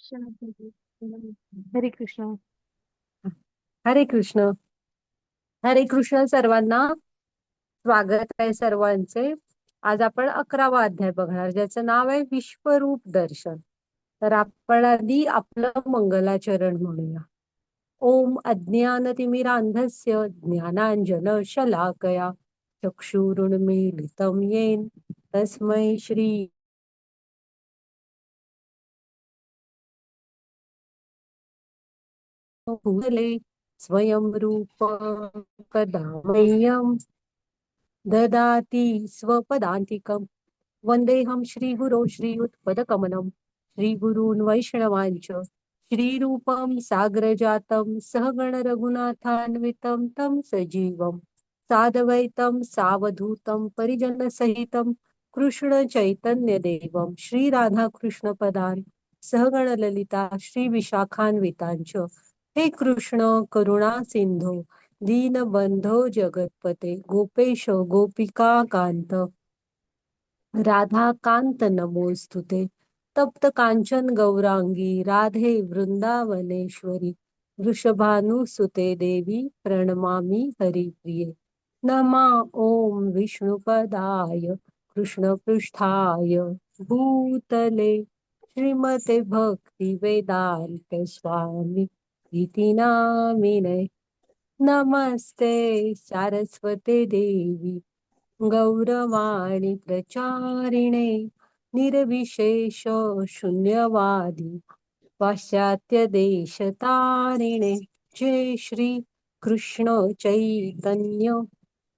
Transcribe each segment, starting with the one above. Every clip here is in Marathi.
हरे कृष्ण. हरे कृष्ण. हरे कृष्ण सर्वांना. स्वागत आहे सर्वांचे. आज आपण 11वा अध्याय बघणार, ज्याचं नाव आहे विश्वरूप दर्शन. तर आपण आधी आपलं मंगलाचरण म्हणूया. ओम अज्ञानतिमिरांधस्य ज्ञानांजन शलाकया चक्षुरुन्मीलितं येन तस्मै श्री भूतले स्वयं रूप कदा मह्यं ददाति स्वपदान्तिकम्. वन्देऽहं श्रीगुरो श्रीयुतपदकमलं श्रीगुरून् वैष्णवांच श्रीरूपं साग्रजातं सहगण रघुनाथान्वितं तं सजीवं साद्वैतं सावधूतं परिजनसहितं कृष्ण चैतन्यदेवं श्रीराधाकृष्णपदान् सहगण ललिता श्रीविशाखान्वितांच. हे कृष्ण करुणा सिंधो दीनबंधो जगत्पते गोपेश गोपिका कांत राधा कांत नमोस्तुते. तप्त कांचन गौरांगी राधे वृंदावनेश्वरी वृषभानुसुते देवी प्रणमामि हरिप्रिये. नमा ओम विष्णुपदाय कृष्णपृष्ठाय भूतले श्रीमते भक्ति वेदांत स्वामी इति नामिने. नमस्ते सारस्वते देवी गौरवाणी प्रचारिणे निर्विशेष शून्यवादी पाश्चात्य देशतारिणे. जय श्री कृष्ण चैतन्य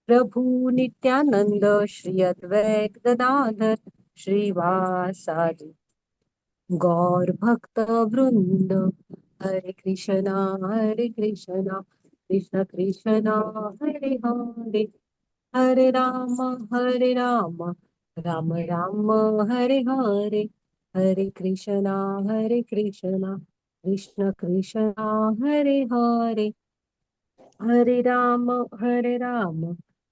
प्रभु नित्यानंद श्री अद्वैत गदाधर श्रीवासादि गौर भक्त वृंद. हरे कृष्णा कृष्ण कृष्ण हरे हरे हरे राम राम राम हरे हरे. हरे कृष्णा कृष्ण कृष्ण हरे हरे हरे राम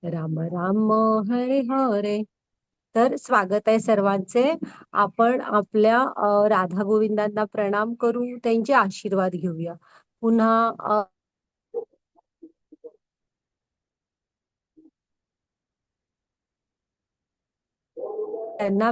राम राम हरे हरे. तर स्वागत आहे सर्वांचे. आपण आपल्या राधा गोविंदांना प्रणाम करू, त्यांचे आशीर्वाद घेऊया. पुन्हा त्यांना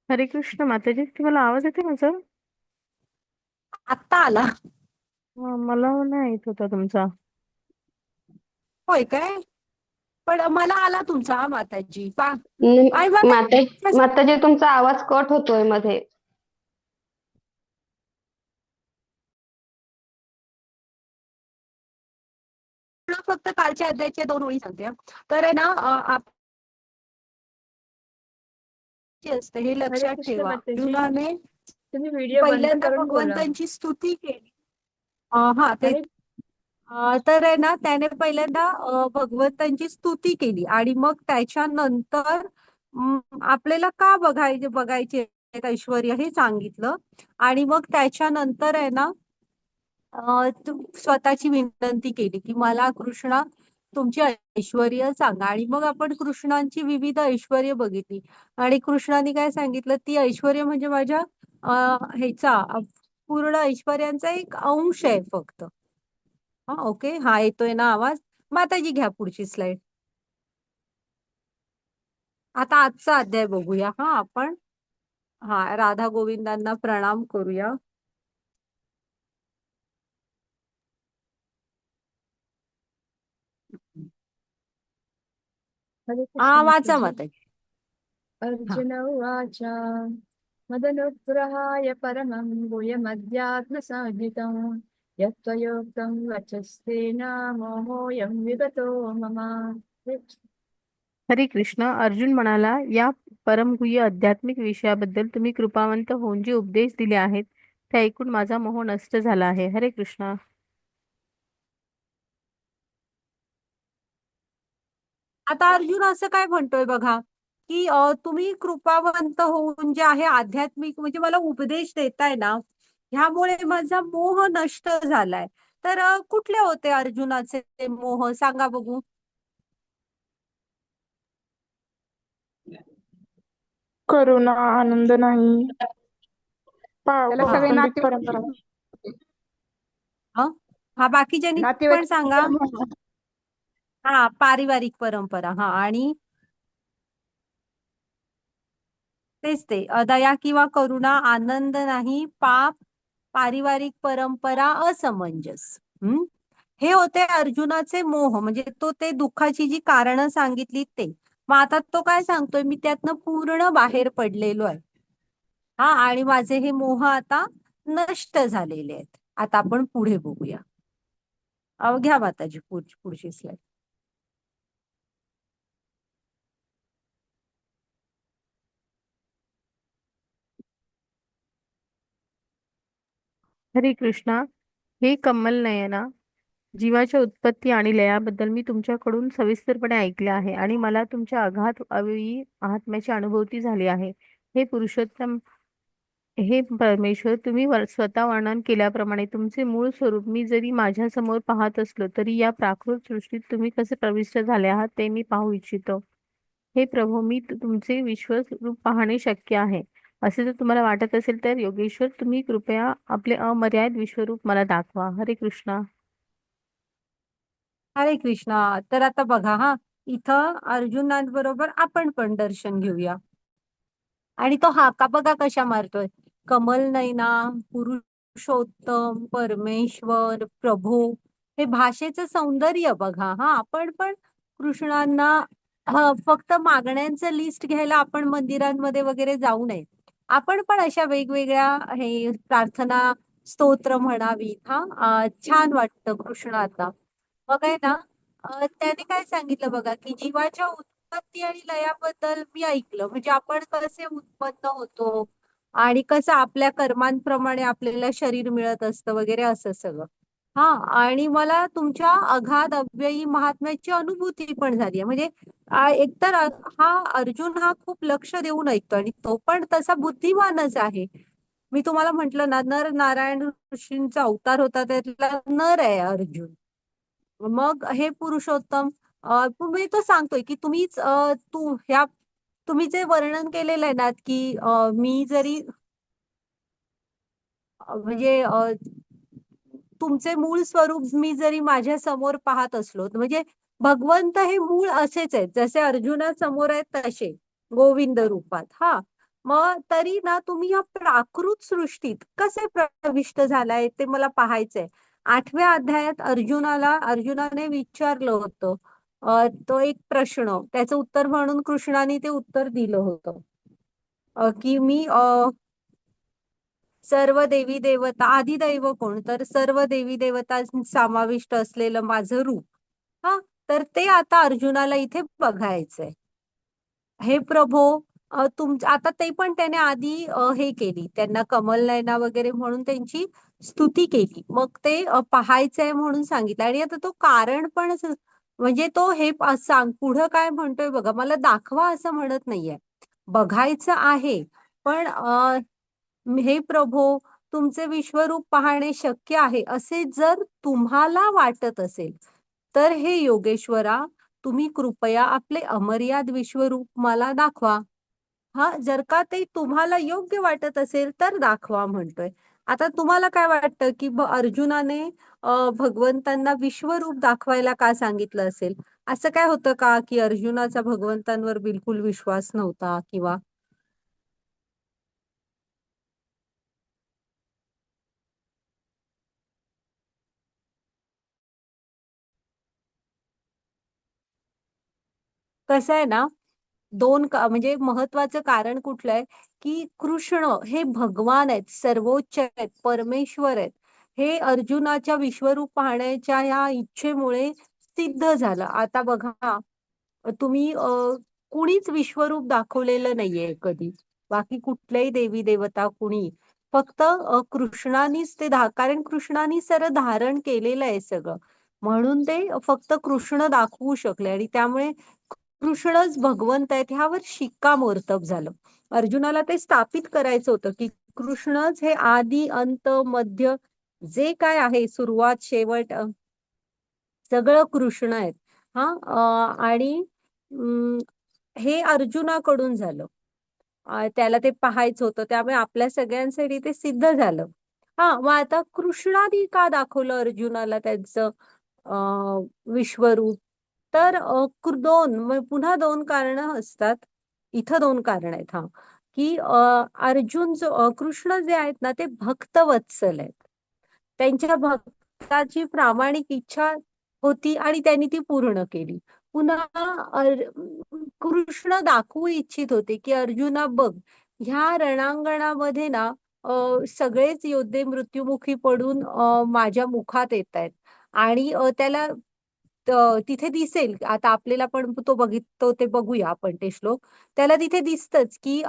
हरे कृष्ण माताजी, तुम्हाला आवाज येते माझा? आत्ता आला. मला नाही येत होता तुमचा. होय काय? पण मला आला तुमचा माताजी न- आणि मला माता माताजी, तुमचा आवाज कट होतोय मध्ये. फक्त कालच्या अध्यायाच्या 2 ओळी सांगते. तर आहे ना, असते हे हरे लक्षात कृष्ण ठेवा. माताजी, अर्जुनाने तुम्ही व्हिडिओ बंद पहिल्यांदा करून बोला. भगवंतांची स्तुती केली. हा ते हरे तर आहे ना, त्याने पहिल्यांदा भगवंतांची स्तुती केली आणि मग त्याच्यानंतर आपल्याला का बघायचे आहेत ऐश्वर्य हे सांगितलं. आणि मग त्याच्यानंतर आहे ना स्वतःची विनंती केली की मला कृष्णा तुमची ऐश्वर्य सांगा. आणि मग आपण कृष्णांची विविध ऐश्वर्य बघितली. आणि कृष्णाने काय सांगितलं, ती ऐश्वर्य म्हणजे माझ्या पूर्ण ऐश्वर्यांचा एक अंश आहे फक्त. हा ओके, हा येतोय ना आवाज? माताजी घ्या पुढची स्लाइड. आता आजचा अध्याय बघूया हा आपण. हा, राधा गोविंदांना प्रणाम करूया. हरे हा, कृष्ण वाचा माताजी. माताजी. हा, अर्जुन उवाच मदनुग्रहाय परमं गुह्यमध्यात्मसंहितं यत्त्वयोक्तं वचस्तेन मोहोऽयं विगतो मम. हरे कृष्ण. अर्जुन म्हणाला, या परमगुह्य आध्यात्मिक विषयाबद्दल तुम्ही कृपावंत होऊन जे उपदेश दिले आहेत ते ऐकून माझा मोह नष्ट झाला आहे. हरे कृष्ण. आता अर्जुन असं काय म्हणतोय बघा, की तुम्ही कृपावंत होऊन जे आहे आध्यात्मिक म्हणजे मला उपदेश देताय ना, ह्यामुळे माझा मोह नष्ट झालाय. तर कुठले होते अर्जुनाचे ते मोह सांगा बघू. करुणा, आनंद नाही, त्याला सगळे हा कौटुंबिक नातेवाईक परंपरा. हा हा, बाकीच्यांनी पण नातेवाईक सांगा. हा, पारिवारिक परंपरा. हा, आणि तेच ते दया किंवा करुणा, आनंद नाही, पाप, पारिवारिक परंपरा, असमंजस. हे होते अर्जुनाचे मोह. म्हणजे तो ते दुःखाची जी कारणं सांगितली ते. मग आता तो काय सांगतोय, मी त्यातनं पूर्ण बाहेर पडलेलो आहे. हा, आणि माझे हे मोह आता नष्ट झालेले आहेत. आता आपण पुढे बघूया. घ्या माताजी पुढची स्लाइड. हरे कृष्णा. हे कमल नयना, जीवाच्या उत्पत्ती आणि लयाबद्दल मी तुमच्याकडून सविस्तरपणे ऐकले आहे आणि मला तुमच्या अगाध अव्ययी आत्म्याची अनुभूती झाली आहे. हे पुरुषोत्तम, हे परमेश्वर, तुम्ही स्वतः वर्णन केल्याप्रमाणे तुमचे मूळ स्वरूप मी जरी माझ्या समोर पाहत असलो तरी या प्राकृत सृष्टीत तुम्ही कसे प्रविष्ट झाले आहात ते मी पाहू इच्छितो. हे प्रभू, मी तुमचे विश्वरूप पाहणे शक्य आहे असे जर तुम्हाला वाटत असेल तर योगेश्वर, तुम्ही कृपया आपले अमर्याद विश्वरूप मला दाखवा. हरे कृष्णा. हरे कृष्णा. तर आता बघा हा, इथं अर्जुनांबरोबर आपण पण दर्शन घेऊया. आणि तो हाका बघा कशा मारतोय, कमल नयना, पुरुषोत्तम, परमेश्वर, प्रभू. हे भाषेचं सौंदर्य बघा. हा, आपण पण कृष्णांना फक्त मागण्यांचं लिस्ट घ्यायला आपण मंदिरांमध्ये वगैरे जाऊ नये. आपण पण अशा वेगवेगळ्या हे प्रार्थना स्तोत्र म्हणावीत. हा, छान वाटतं कृष्णांना. मग आहे ना, त्याने काय सांगितलं बघा, की जीवाच्या उत्पत्ती आणि लयाबद्दल मी ऐकलं. म्हणजे आपण कसे उत्पन्न होतो आणि कसं आपल्या कर्मांप्रमाणे आपल्याला शरीर मिळत असतं वगैरे असं सगळं. हा, आणि मला तुमच्या अगाध अव्ययी महात्म्याची अनुभूती पण झाली आहे. म्हणजे एकतर हा अर्जुन हा खूप लक्ष देऊन ऐकतो आणि तो पण तसा बुद्धिमानच आहे. मी तुम्हाला म्हंटल ना, नर नारायण ऋषींचा अवतार होता, त्यातला नर आहे अर्जुन. मग हे पुरुषोत्तम, तुम्ही तो सांगतोय की तुम्ही जे वर्णन केलेलं आहे ना, की मी जरी म्हणजे तुमचे मूळ स्वरूप मी जरी माझ्या समोर पाहत असलो, म्हणजे भगवंत हे मूळ असेच आहेत, जसे अर्जुना समोर आहेत तसे गोविंद रूपात. हा, मग तरी ना तुम्ही या प्राकृत सृष्टीत कसे प्रविष्ट झालाय ते मला पाहायचंय. 8व्या अध्यायात अर्जुनाने विचारलं होतं तो एक प्रश्न, त्याचं उत्तर म्हणून कृष्णाने ते उत्तर दिलं होतं, की मी सर्व देवी देवता, आदिदैव कोण, तर सर्व देवी देवता समाविष्ट असलेलं माझं रूप. हा, तर ते आता अर्जुनाला इथे बघायचंय. हे प्रभो, आता ते पण त्याने आधी हे केली, त्यांना कमल नयना वगैरे म्हणून त्यांची स्तुती केली. मग ते पाहायचंय म्हणून सांगितलं. आणि आता तो कारण पण म्हणजे तो हे सांग पुढं काय म्हणतोय बघा, मला दाखवा असं म्हणत नाहीये. बघायचं आहे, पण हे प्रभो, तुमचे विश्वरूप पाहणे शक्य आहे असे जर तुम्हाला वाटत असेल, तर हे योगेश्वरा, तुम्ही कृपया आपले अमर्याद विश्वरूप मला दाखवा. हा, जर का ते तुम्हाला योग्य वाटत असेल तर दाखवा म्हणतोय. आता तुम्हाला काय वाटतं की अर्जुनाने भगवंतांना विश्वरूप दाखवायला का सांगितलं असेल? असं काय होतं का की अर्जुनाचा भगवंतांवर बिलकुल विश्वास नव्हता किंवा कसं आहे ना, म्हणजे महत्वाचं कारण कुठलं आहे की कृष्ण हे भगवान आहेत, सर्वोच्च आहेत, परमेश्वर आहेत. हे अर्जुनाच्या विश्वरूप पाहण्याच्या या इच्छेमुळे सिद्ध झालं. आता बघा, तुम्ही कुणीच विश्वरूप दाखवलेलं नाहीये कधी, बाकी कुठल्याही देवी देवता कुणी, फक्त कृष्णानीच ते कारण कृष्णानी धारण केलेलं आहे सगळं, म्हणून ते फक्त कृष्ण दाखवू शकले आणि त्यामुळे कृष्णच भगवंत आहेत ह्यावर शिक्कामोर्तब झालं. अर्जुनाला ते स्थापित करायचं होतं की कृष्णच हे आदी अंत मध्य जे काय आहे, सुरुवात शेवट सगळं कृष्ण आहेत. हा, आणि हे अर्जुनाकडून झालं. त्याला ते पाहायचं होतं, त्यामुळे आपल्या सगळ्यांसाठी ते सिद्ध झालं. हा, मग आता कृष्णाने का दाखवलं अर्जुनाला त्यांचं विश्वरूप? तर पुन्हा दोन कारण असतात. इथं दोन कारण आहेत. हा, की अर्जुन कृष्ण जे आहेत ना, ते भक्तवत्सल आहेत. त्यांच्या भक्ताची प्रामाणिक इच्छा होती आणि त्यांनी ती पूर्ण केली. पुन्हा कृष्ण दाखवू इच्छित होते की अर्जुना बघ, ह्या रणांगणामध्ये ना सगळेच योद्धे मृत्युमुखी पडून माझ्या मुखात येत आहेत आणि त्याला तिथे दिसेल, आता आपल्याला पण तो बघिततो, ते बघूया आपण ते श्लोक. त्याला तिथे दिसतच की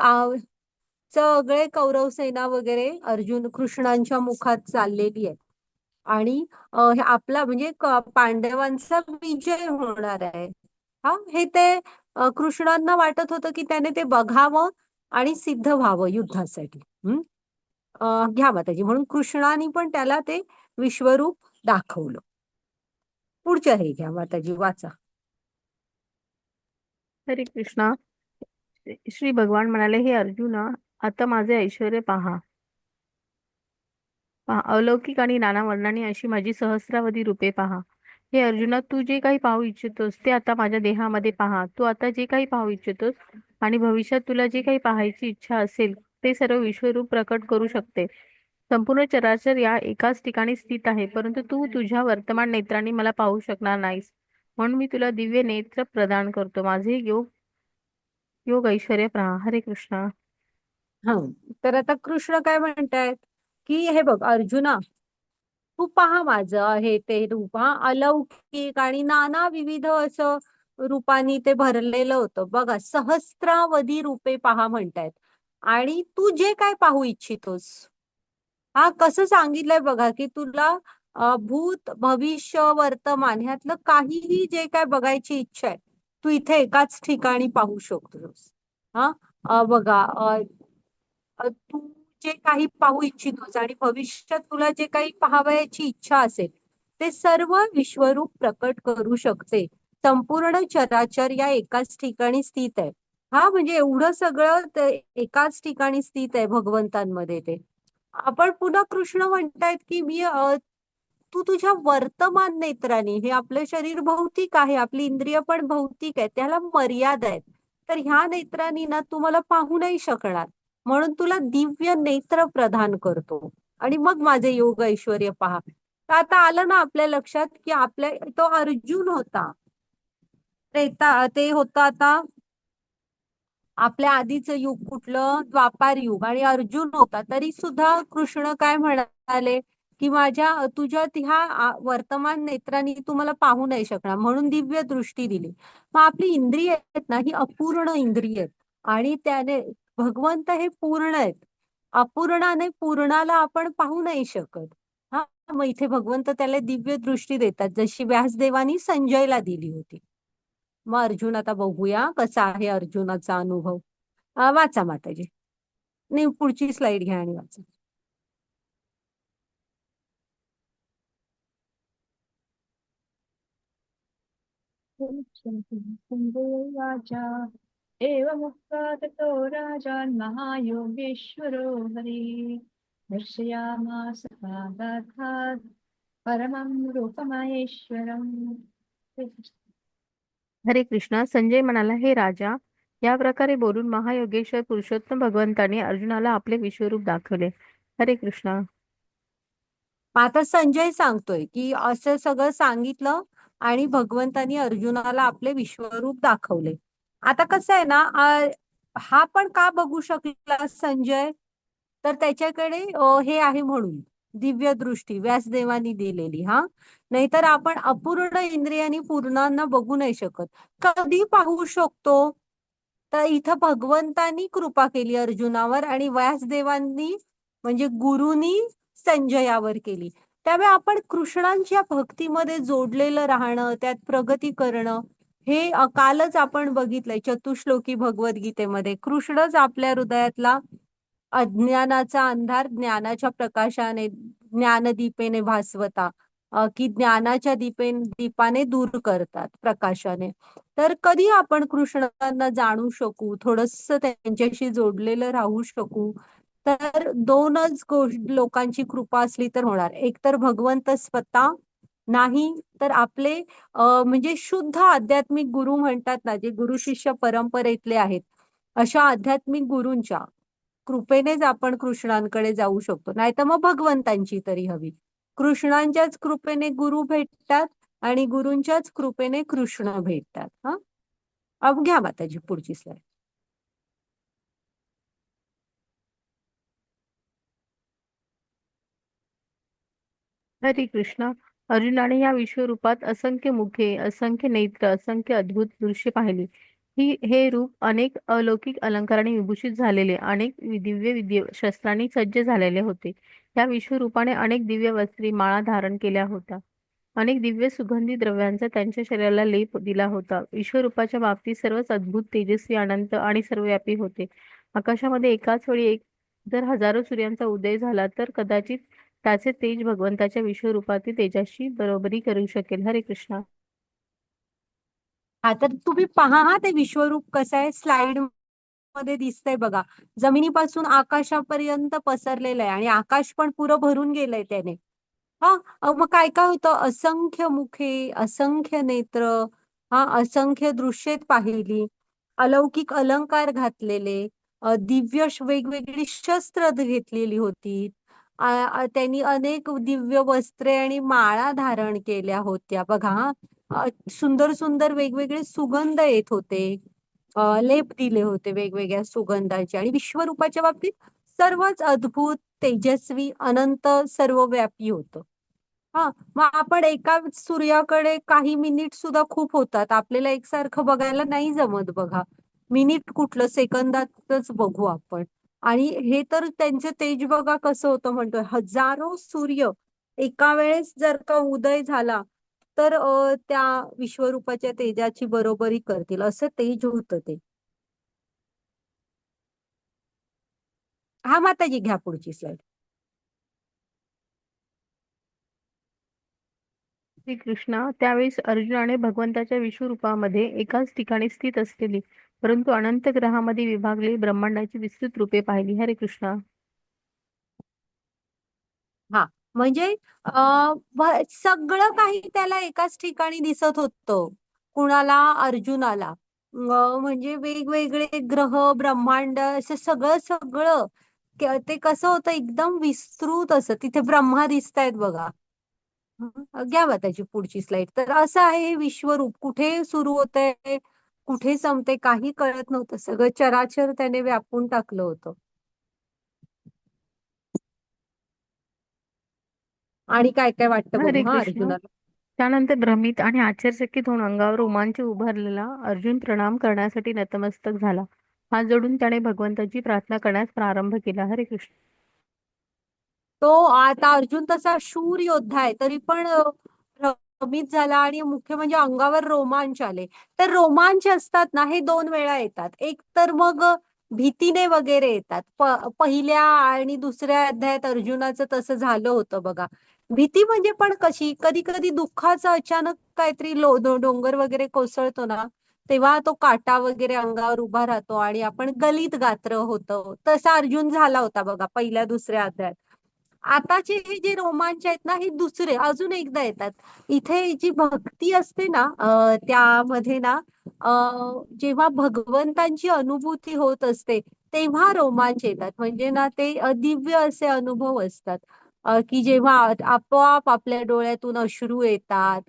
सगळे कौरव सेना वगैरे अर्जुन कृष्णांच्या मुखात चाललेली आहे आणि हे आपला म्हणजे पांडवांचा विजय होणार आहे. हा, हे ते कृष्णांना वाटत होतं की त्याने ते बघावं आणि सिद्ध व्हावं युद्धासाठी. घ्या माताजी, म्हणून कृष्णाने पण त्याला ते विश्वरूप दाखवलं. पुढच्या हे घ्या माताजी, वाचा. हरे कृष्णा. श्री भगवान म्हणाले, हे अर्जुना, आता माझे ऐश्वर्य पहा. अलौकिक आणि नाना वर्णांनी अशी माझी सहस्रावधी रूपे पहा. हे अर्जुना, तू जे काही पाहू इच्छितोस ते आता माझ्या देहामध्ये पहा. तू आता जे काही पाहू इच्छितोस आणि भविष्यात तुला जे काही पाहायची इच्छा असेल ते सर्व विश्वरूप प्रकट करू शकते. संपूर्ण चराचर या एकाच ठिकाणी स्थित आहे, परंतु तू तुझ्या वर्तमान नेत्रांनी मला पाहू शकणार नाहीस. म्हणून मी तुला दिव्य नेत्र प्रदान करतो. माझे योग योग ऐश्वर्य पहा. हरे कृष्णा. हा, तर आता कृष्ण काय म्हणतायत की हे बघ अर्जुना, तू पहा माझं हे ते रूप, हा अलौकिक आणि नाना विविध असं रूपानी ते भरलेलं होतं. बघा, सहस्रावधी रूपे पहा म्हणतायत आणि तू जे काय पाहू इच्छितोस, हा कसं सांगितलंय बघा की तुला भूत भविष्य वर्तमान ह्यातलं काहीही जे काय बघायची इच्छा आहे, तू इथे एकाच ठिकाणी पाहू शकतोस. हा, बघा, तू जे काही पाहू इच्छितोस आणि भविष्यात तुला जे काही पाहावयाची इच्छा असेल ते सर्व विश्वरूप प्रकट करू शकते. संपूर्ण चराचर या एकाच ठिकाणी स्थित आहे. हा, म्हणजे एवढं सगळं एकाच ठिकाणी स्थित आहे भगवंतांमध्ये ते. आपण पुन्हा कृष्ण म्हणतायत की तू तुझ्या वर्तमान नेत्राने, हे आपलं शरीर भौतिक आहे, आपली इंद्रिय पण भौतिक आहे, त्याला मर्यादा आहेत, तर ह्या नेत्रांनी ना तू मला पाहू नाही शकणार, म्हणून तुला दिव्य नेत्र प्रदान करतो आणि मग माझे योग ऐश्वर्य पहा. तर आता आलं ना आपल्या लक्षात की आपल्या तो अर्जुन होता, ते होतं आता आपल्या आधीचं युग कुठलं, द्वापार युग, आणि अर्जुन होता. तरी सुद्धा कृष्ण काय म्हणाले की तुझ्या ह्या वर्तमान नेत्रांनी तू मला पाहू नाही शकणार, म्हणून दिव्य दृष्टी दिली. मग आपली इंद्रिय आहेत ना, ही अपूर्ण इंद्रिय आहेत आणि त्याने भगवंत हे पूर्ण आहेत. अपूर्णाने पूर्णाला आपण पाहू नाही शकत. हा, मग इथे भगवंत त्याला दिव्य दृष्टी देतात, जशी व्यासदेवानी संजयला दिली होती. मग अर्जुन आता बघूया कसा आहे अर्जुनाचा अनुभव. वाचा माताजी. नाही, पुढची स्लाइड घ्या आणि वाचा. राजा एवमुक्त्वा ततो राजान् महायोगेश्वरो हरि दर्शयामास पादार्थात् परमं रूपमहेश्वरम्. हरे कृष्णा. संजय म्हणाला, हे राजा, या प्रकारे बोलून महायोगेश्वर पुरुषोत्तम भगवंताने अर्जुनाला आपले विश्वरूप दाखवले. हरे कृष्णा. आता संजय सांगतोय की असं सगळं सांगितलं आणि भगवंतानी अर्जुनाला आपले विश्वरूप दाखवले. आता कसं आहे ना, हा पण का बघू शकला संजय, तर त्याच्याकडे हे आहे म्हणून दिव्य दृष्टी व्यासदेवानी दिलेली. नाहीतर आपण अपूर्ण इंद्रियांनी पूर्णांना बघू नाही शकत. कधी पाहू शकतो, तर इथं भगवंतानी कृपा केली अर्जुनावर आणि व्यासदेवांनी म्हणजे गुरुनी संजयावर केली. त्यामुळे आपण कृष्णांच्या भक्तीमध्ये जोडलेलं राहणं, त्यात प्रगती करणं, हे कालच आपण बघितलंय चतुश्लोकी भगवद्गीतेमध्ये. कृष्णच आपल्या हृदयातला अज्ञानाचा अंधार ज्ञानाच्या प्रकाशाने, ज्ञानदीपेने भासवता, की ज्ञानाच्या दीपाने दूर करतात प्रकाशाने. तर कधी आपण कृष्णांना जाणू शकू, थोडस त्यांच्याशी जोडलेलं राहू शकू, तर दोनच लोकांची कृपा असली तर होणार. एक तर भगवंत स्वतः, नाही तर आपले म्हणजे शुद्ध आध्यात्मिक गुरु म्हणतात ना, जे गुरु शिष्य परंपरेतले आहेत, अशा आध्यात्मिक गुरूंच्या कृपेनेच आपण कृष्णांकडे जाऊ शकतो. नाही तर मग भगवंतांची तरी हवी. कृष्णांच्याच कृपेने गुरु भेटतात आणि गुरूंच्याच कृपेने कृष्ण भेटतात. अब घ्या माताजी पुढची स्लाइड. हरे कृष्णा. अर्जुनाने या विश्वरूपात असंख्य मुखे, असंख्य नेत्र, असंख्य अद्भुत दृश्य पाहिली. हे रूप अनेक अलौकिक अलंकाराने विभूषित झालेले, अनेक दिव्य शस्त्रांनी सज्ज झालेले होते. या विश्वरूपाने अनेक दिव्य वस्त्री, माळा धारण केल्या होत्या. अनेक दिव्य सुगंधी द्रव्यांचा त्यांच्या शरीराला लेप दिला होता. विश्वरूपाच्या बाबतीत सर्वच अद्भुत, तेजस्वी, अनंत आणि सर्वव्यापी होते. आकाशामध्ये एकाच वेळी जर हजारो सूर्यांचा उदय झाला तर कदाचित त्याचे तेज भगवंताच्या विश्वरूपातील तेजाशी बरोबरी करू शकेल. हरे कृष्णा. तर तुम्ही पहा ते विश्वरूप कसं आहे. स्लाइड मध्ये दिसतंय बघा, जमिनीपासून आकाशापर्यंत पसरलेलं आहे आणि आकाश पण पुरं भरून गेलंय त्याने. मग काय काय होतं, असंख्य मुखे, असंख्य नेत्र, असंख्य दृश्येत पाहिली, अलौकिक अलंकार घातलेले, दिव्य वेगवेगळी शस्त्र घेतलेली होती. त्यांनी अनेक दिव्य वस्त्रे आणि माळा धारण केल्या होत्या बघा. सुंदर सुंदर वेगवेगळे सुगंध येत होते, लेप दिले होते वेगवेगळ्या सुगंधाचे. आणि विश्वरूपाच्या बाबतीत सर्वच अद्भुत, तेजस्वी, अनंत, सर्वव्यापी होतं. मग आपण एका सूर्याकडे काही मिनिट सुद्धा खूप होतात, आपल्याला एकसारखं बघायला नाही जमत बघा. मिनिट कुठलं, सेकंदातच बघू आपण. आणि हे तर त्यांचे तेज बघा कसं होतं, म्हणतोय हजारो सूर्य एका वेळेस जर का उदय झाला तर त्या विश्वरूपाच्या तेजाची बरोबरी करतील असं तेज होतं ते. माताजी घ्या पुढची स्लाइड. श्री कृष्णा. त्यावेळेस अर्जुनाने भगवंताच्या विश्वरूपामध्ये एकाच ठिकाणी स्थित असलेली परंतु अनंत ग्रहामध्ये विभागलेली ब्रह्मांडाची विस्तृत रूपे पाहिली. हरे कृष्णा. म्हणजे सगळं काही त्याला एकाच ठिकाणी दिसत होतं. कुणाला, अर्जुनाला. म्हणजे वेगवेगळे ग्रह, ब्रह्मांड, असं सगळं सगळं ते कसं होतं, एकदम विस्तृत असं. तिथे ब्रह्मा दिसतायत बघा. घ्या बा त्याची पुढची स्लाइड. तर असं आहे हे विश्वरूप. कुठे सुरू होतंय, कुठे संपते काही कळत नव्हतं. सगळं चराचर त्याने व्यापून टाकलं होतं. आणि काय काय वाटतं हरे बघू कृष्णा. अर्जुनाला. त्यानंतर भ्रमित आणि आश्चर्यचकित होऊन अंगावर रोमांच उभारलेला अर्जुन प्रणाम करण्यासाठी नतमस्तक झाला. हात जोडून त्याने भगवंताची प्रार्थना करण्यास प्रारंभ केला. हरे कृष्ण. तो आता अर्जुन तसा शूर योद्धा आहे तरी पण भ्रमित झाला आणि मुख्य म्हणजे अंगावर रोमांच आले. तर रोमांच असतात ना हे दोन वेळा येतात. एक तर मग भीतीने वगैरे येतात. पहिल्या आणि दुसऱ्या अध्यायात अर्जुनाचं तसं झालं होतं बघा. भीती म्हणजे पण कशी कधी कधी दुःखाचं अचानक काहीतरी डोंगर वगैरे कोसळतो ना तेव्हा तो काटा वगैरे अंगावर उभा राहतो आणि आपण गलित गात्र होतो. तसा अर्जुन झाला होता बघा पहिल्या दुसऱ्या अध्यायात. आताचे हे जे रोमांच आहेत ना हे दुसरे अजून एकदा येतात. इथे जी भक्ती असते ना त्यामध्ये ना जेव्हा भगवंतांची अनुभूती होत असते तेव्हा रोमांच येतात. म्हणजे ना ते दिव्य असे अनुभव असतात. की जेव्हा आपोआप आपल्या डोळ्यातून अश्रू येतात.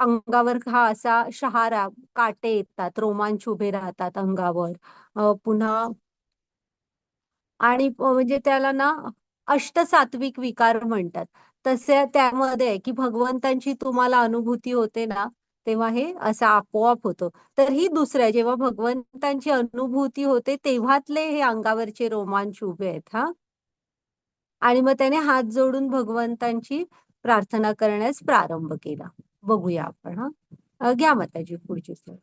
अंगावर हा असा शहारा काटे येतात, रोमांच उभे राहतात अंगावर. पुन्हा आणि म्हणजे त्याला ना अष्टसात्विक विकार म्हणतात. तसे त्यामध्ये आहे की भगवंतांची तुम्हाला अनुभूती होते ना तेव्हा हे असं आपोआप होतं. तर ही दुसऱ्या जेव्हा भगवंतांची अनुभूती होते तेव्हातले हे अंगावरचे रोमांच उभे आहेत हा. आणि मग त्याने हात जोडून भगवंतांची प्रार्थना करण्यास प्रारंभ केला. बघूया आपण हा. घ्या माताजी पुढची slide.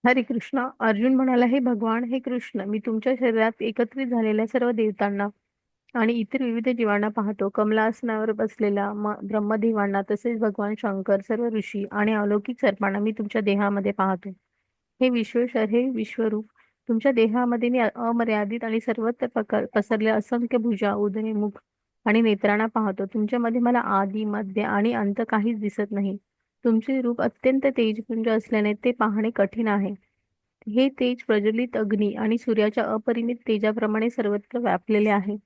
हरे कृष्ण. अर्जुन म्हणाला, हे भगवान, हे कृष्ण, मी तुमच्या शरीरात एकत्रित झालेल्या सर्व देवतांना आणि इतर विविध जीवांना पाहतो. कमलासनावर बसलेल्या ब्रह्मदेवांना तसेच भगवान शंकर, सर्व ऋषी आणि अलौकिक सर्पांना मी तुमच्या देहामध्ये पाहतो. हे विश्वेश्वर, हे विश्वरूप, तुमच्या देहामध्ये मी अमर्यादित आणि सर्वत्र पसरलेल्या असंख्य भुजा, उदरे, मुख आणि नेत्रांना पाहतो. तुमच्यामध्ये मला आदी, मध्य आणि अंत काहीच दिसत नाही. तुमचे रूप अत्यंत तेजपुंज असल्याने ते पाहणे कठीण आहे. हे तेज प्रज्वलित अग्नी आणि सूर्याच्या अपरिमित तेजाप्रमाणे सर्वत्र व्यापलेले आहे.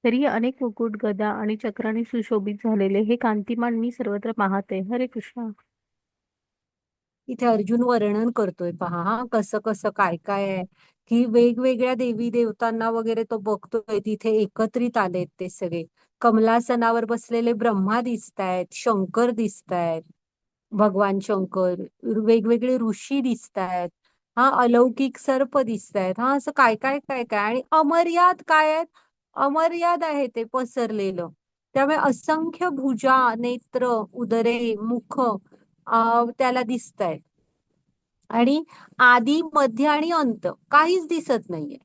तरीही अनेक मुकुट, गदा आणि चक्राने सुशोभित झालेले हे कांतिमान मी सर्वत्र पाहते. हरे कृष्ण. इथे अर्जुन वर्णन करतोय पहा हा कसं कसं काय काय आहे. की वेगवेगळ्या देवी देवतांना वगैरे तो बघतोय तिथे एकत्रित आलेत ते सगळे. कमलासनावर बसलेले ब्रह्मा दिसतायत, शंकर दिसतायत, भगवान शंकर, वेगवेगळे ऋषी दिसतायत. हा अलौकिक सर्प दिसतायत. हा असं काय काय काय काय आणि अमर्याद काय आहेत. अमर्याद आहे ते पसरलेलं. त्यामुळे असंख्य भुजा, नेत्र, उदरे, मुख त्याला दिसतायत. आणि आदी, मध्य आणि अंत काहीच दिसत नाहीये.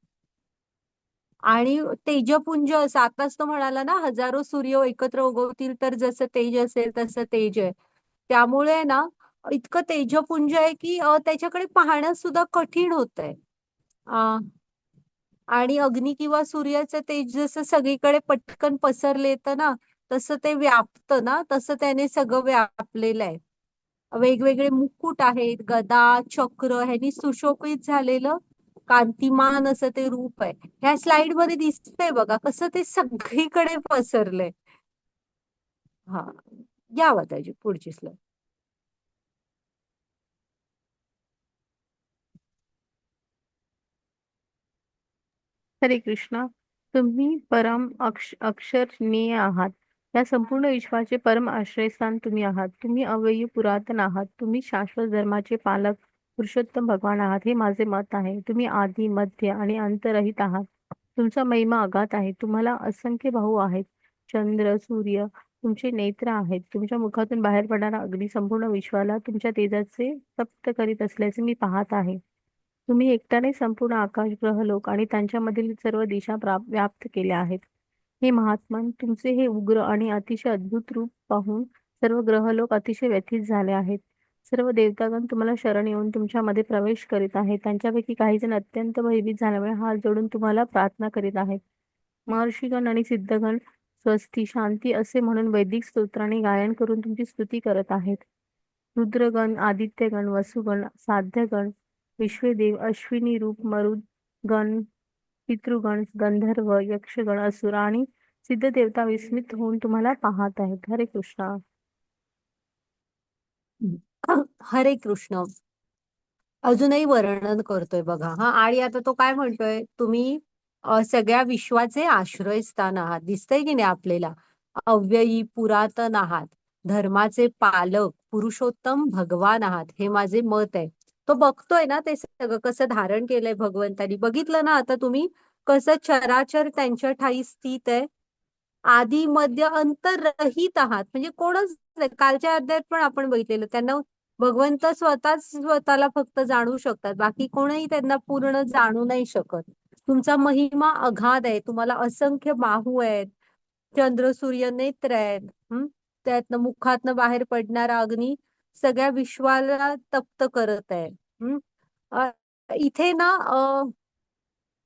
आणि तेजपुंज असं आताच तो म्हणाला ना हजारो सूर्य एकत्र उगवतील तर जसं तेज असेल तसं तेज आहे. त्यामुळे ना इतकं तेजपुंज आहे की त्याच्याकडे पाहणं सुद्धा कठीण होत आहे. आणि अग्नी किंवा सूर्याचं तेज जसं सगळीकडे पटकन पसरले येतं ना तसं ते व्यापतं ना तसं त्याने सगळं व्यापलेलं आहे. वेगवेगळे मुकुट आहेत, गदा, चक्र ह्यांनी सुशोभित झालेलं कांतिमान असं ते रूप आहे. ह्या स्लाइड मध्ये दिसतंय बघा कसं ते सगळीकडे पसरलंय. हा या त्याची पुढची स्लाइड. हरे कृष्ण. तुम्ही परम अक्षरनीय आहात. या संपूर्ण विश्वाचे परम आश्रयस्थान तुम्ही आहात. तुम्ही अव्ययी पुरातन आहात. तुम्ही शाश्वत धर्माचे पालक पुरुषोत्तम भगवान आहात. हे माझे मत आहे. तुम्ही आदी, मध्य आणि अंतरहित आहात. तुमचा महिमा अगाध आहे. तुम्हाला असंख्य भाऊ आहेत. चंद्र, सूर्य तुमचे नेत्र आहेत. तुमच्या मुखातून बाहेर पडणारा अग्नी संपूर्ण विश्वाला तुमच्या तेजाचे तप्त करीत असल्याचे मी पाहत आहे. तुम्ही एकट्याने संपूर्ण आकाश, ग्रहलोक आणि त्यांच्यामधील सर्व दिशा व्याप्त केल्या आहेत. हे महात्मन, तुमचे हे उग्र आणि अतिशय अद्भुत रूप पाहून सर्व ग्रहलोक अतिशय व्यथित झाले आहेत. सर्व देवतागण तुम्हाला शरण येऊन तुमच्यामध्ये प्रवेश करीत आहेत. त्यांच्यापैकी काही जण अत्यंत भयभीत झाल्यामुळे हात जोडून तुम्हाला प्रार्थना करीत आहेत. महर्षीगण आणि सिद्धगण स्वस्ती, शांती असे म्हणून वैदिक स्तोत्राने गायन करून तुमची स्तुती करत आहेत. रुद्रगण, आदित्यगण, वसुगण, साध्यगण, विश्वेदेव, अश्विनी रूप, मरुद गण, पितृगण, गंधर्व, यक्षगण, असुर आणि सिद्ध देवता विस्मित होऊन तुम्हाला पाहत आहेत. हरे कृष्ण. हरे कृष्ण. अजूनही वर्णन करतोय बघा हा. आणि आता तो काय म्हणतोय तुम्ही सगळ्या विश्वाचे आश्रयस्थान आहात. दिसतंय की नाही आपल्याला. अव्ययी पुरातन आहात. धर्माचे पालक पुरुषोत्तम भगवान आहात. हे माझे मत आहे. तो बघतोय ना ते सगळं कसं धारण केलंय भगवंतानी. बघितलं ना आता तुम्ही कसं चराचर त्यांच्या ठाई स्थित आहे. आदी मध्य अंत रहित आहात म्हणजे कोणच नाही. कालच्या अध्यायात पण आपण बघितलेलं त्यांना भगवंत स्वतःच स्वतःला फक्त जाणू शकतात, बाकी कोणीही त्यांना पूर्ण जाणू नाही शकत. तुमचा महिमा अगाध आहे, तुम्हाला असंख्य बाहू आहेत, चंद्र सूर्य नेत्र आहेत. त्यातनं मुखातनं बाहेर पडणारा अग्नी सगळ्या विश्वाला तप्त करत आहे. अ, इथे ना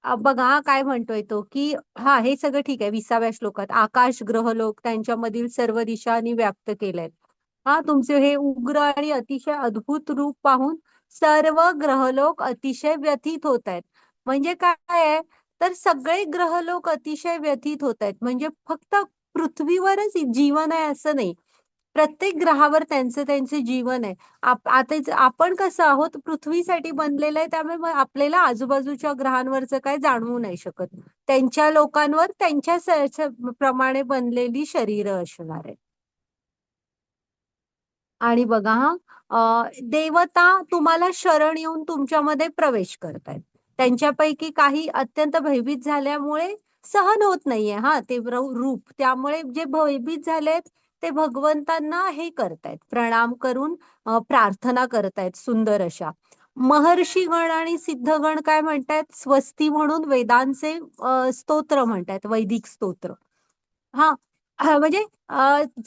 बघा हा काय म्हणतोय तो की हा हे सगळं ठीक आहे. 20व्या श्लोकात आकाश ग्रहलोक त्यांच्यामधील सर्व दिशांनी व्याप्त केलेत. हा तुमचे हे उग्र आणि अतिशय अद्भुत रूप पाहून सर्व ग्रहलोक अतिशय व्यथित होत आहेत. म्हणजे काय आहे तर सगळे ग्रहलोक अतिशय व्यथित होत आहेत. म्हणजे फक्त पृथ्वीवरच जीवन आहे असं नाही, प्रत्येक ग्रहावर त्यांचं त्यांचे जीवन आहे. आता आपण कसं आहोत पृथ्वीसाठी बनलेलं आहे, त्यामुळे मग आपल्याला आजूबाजूच्या ग्रहांवरचं काय जाणवू नाही शकत. त्यांच्या लोकांवर त्यांच्या प्रमाणे बनलेली शरीरं असणार आहे. आणि बघा हा देवता तुम्हाला शरण येऊन तुमच्यामध्ये प्रवेश करतायत. त्यांच्यापैकी काही अत्यंत भयभीत झाल्यामुळे सहन होत नाहीये हा ते रूप, त्यामुळे जे भयभीत झालेत ते भगवंतांना हे करतायत, प्रणाम करून प्रार्थना करतायत सुंदर अशा. महर्षीगण आणि सिद्धगण काय म्हणतायत, स्वस्ती म्हणून वेदांचे स्तोत्र म्हणतायत, वैदिक स्तोत्र. हा म्हणजे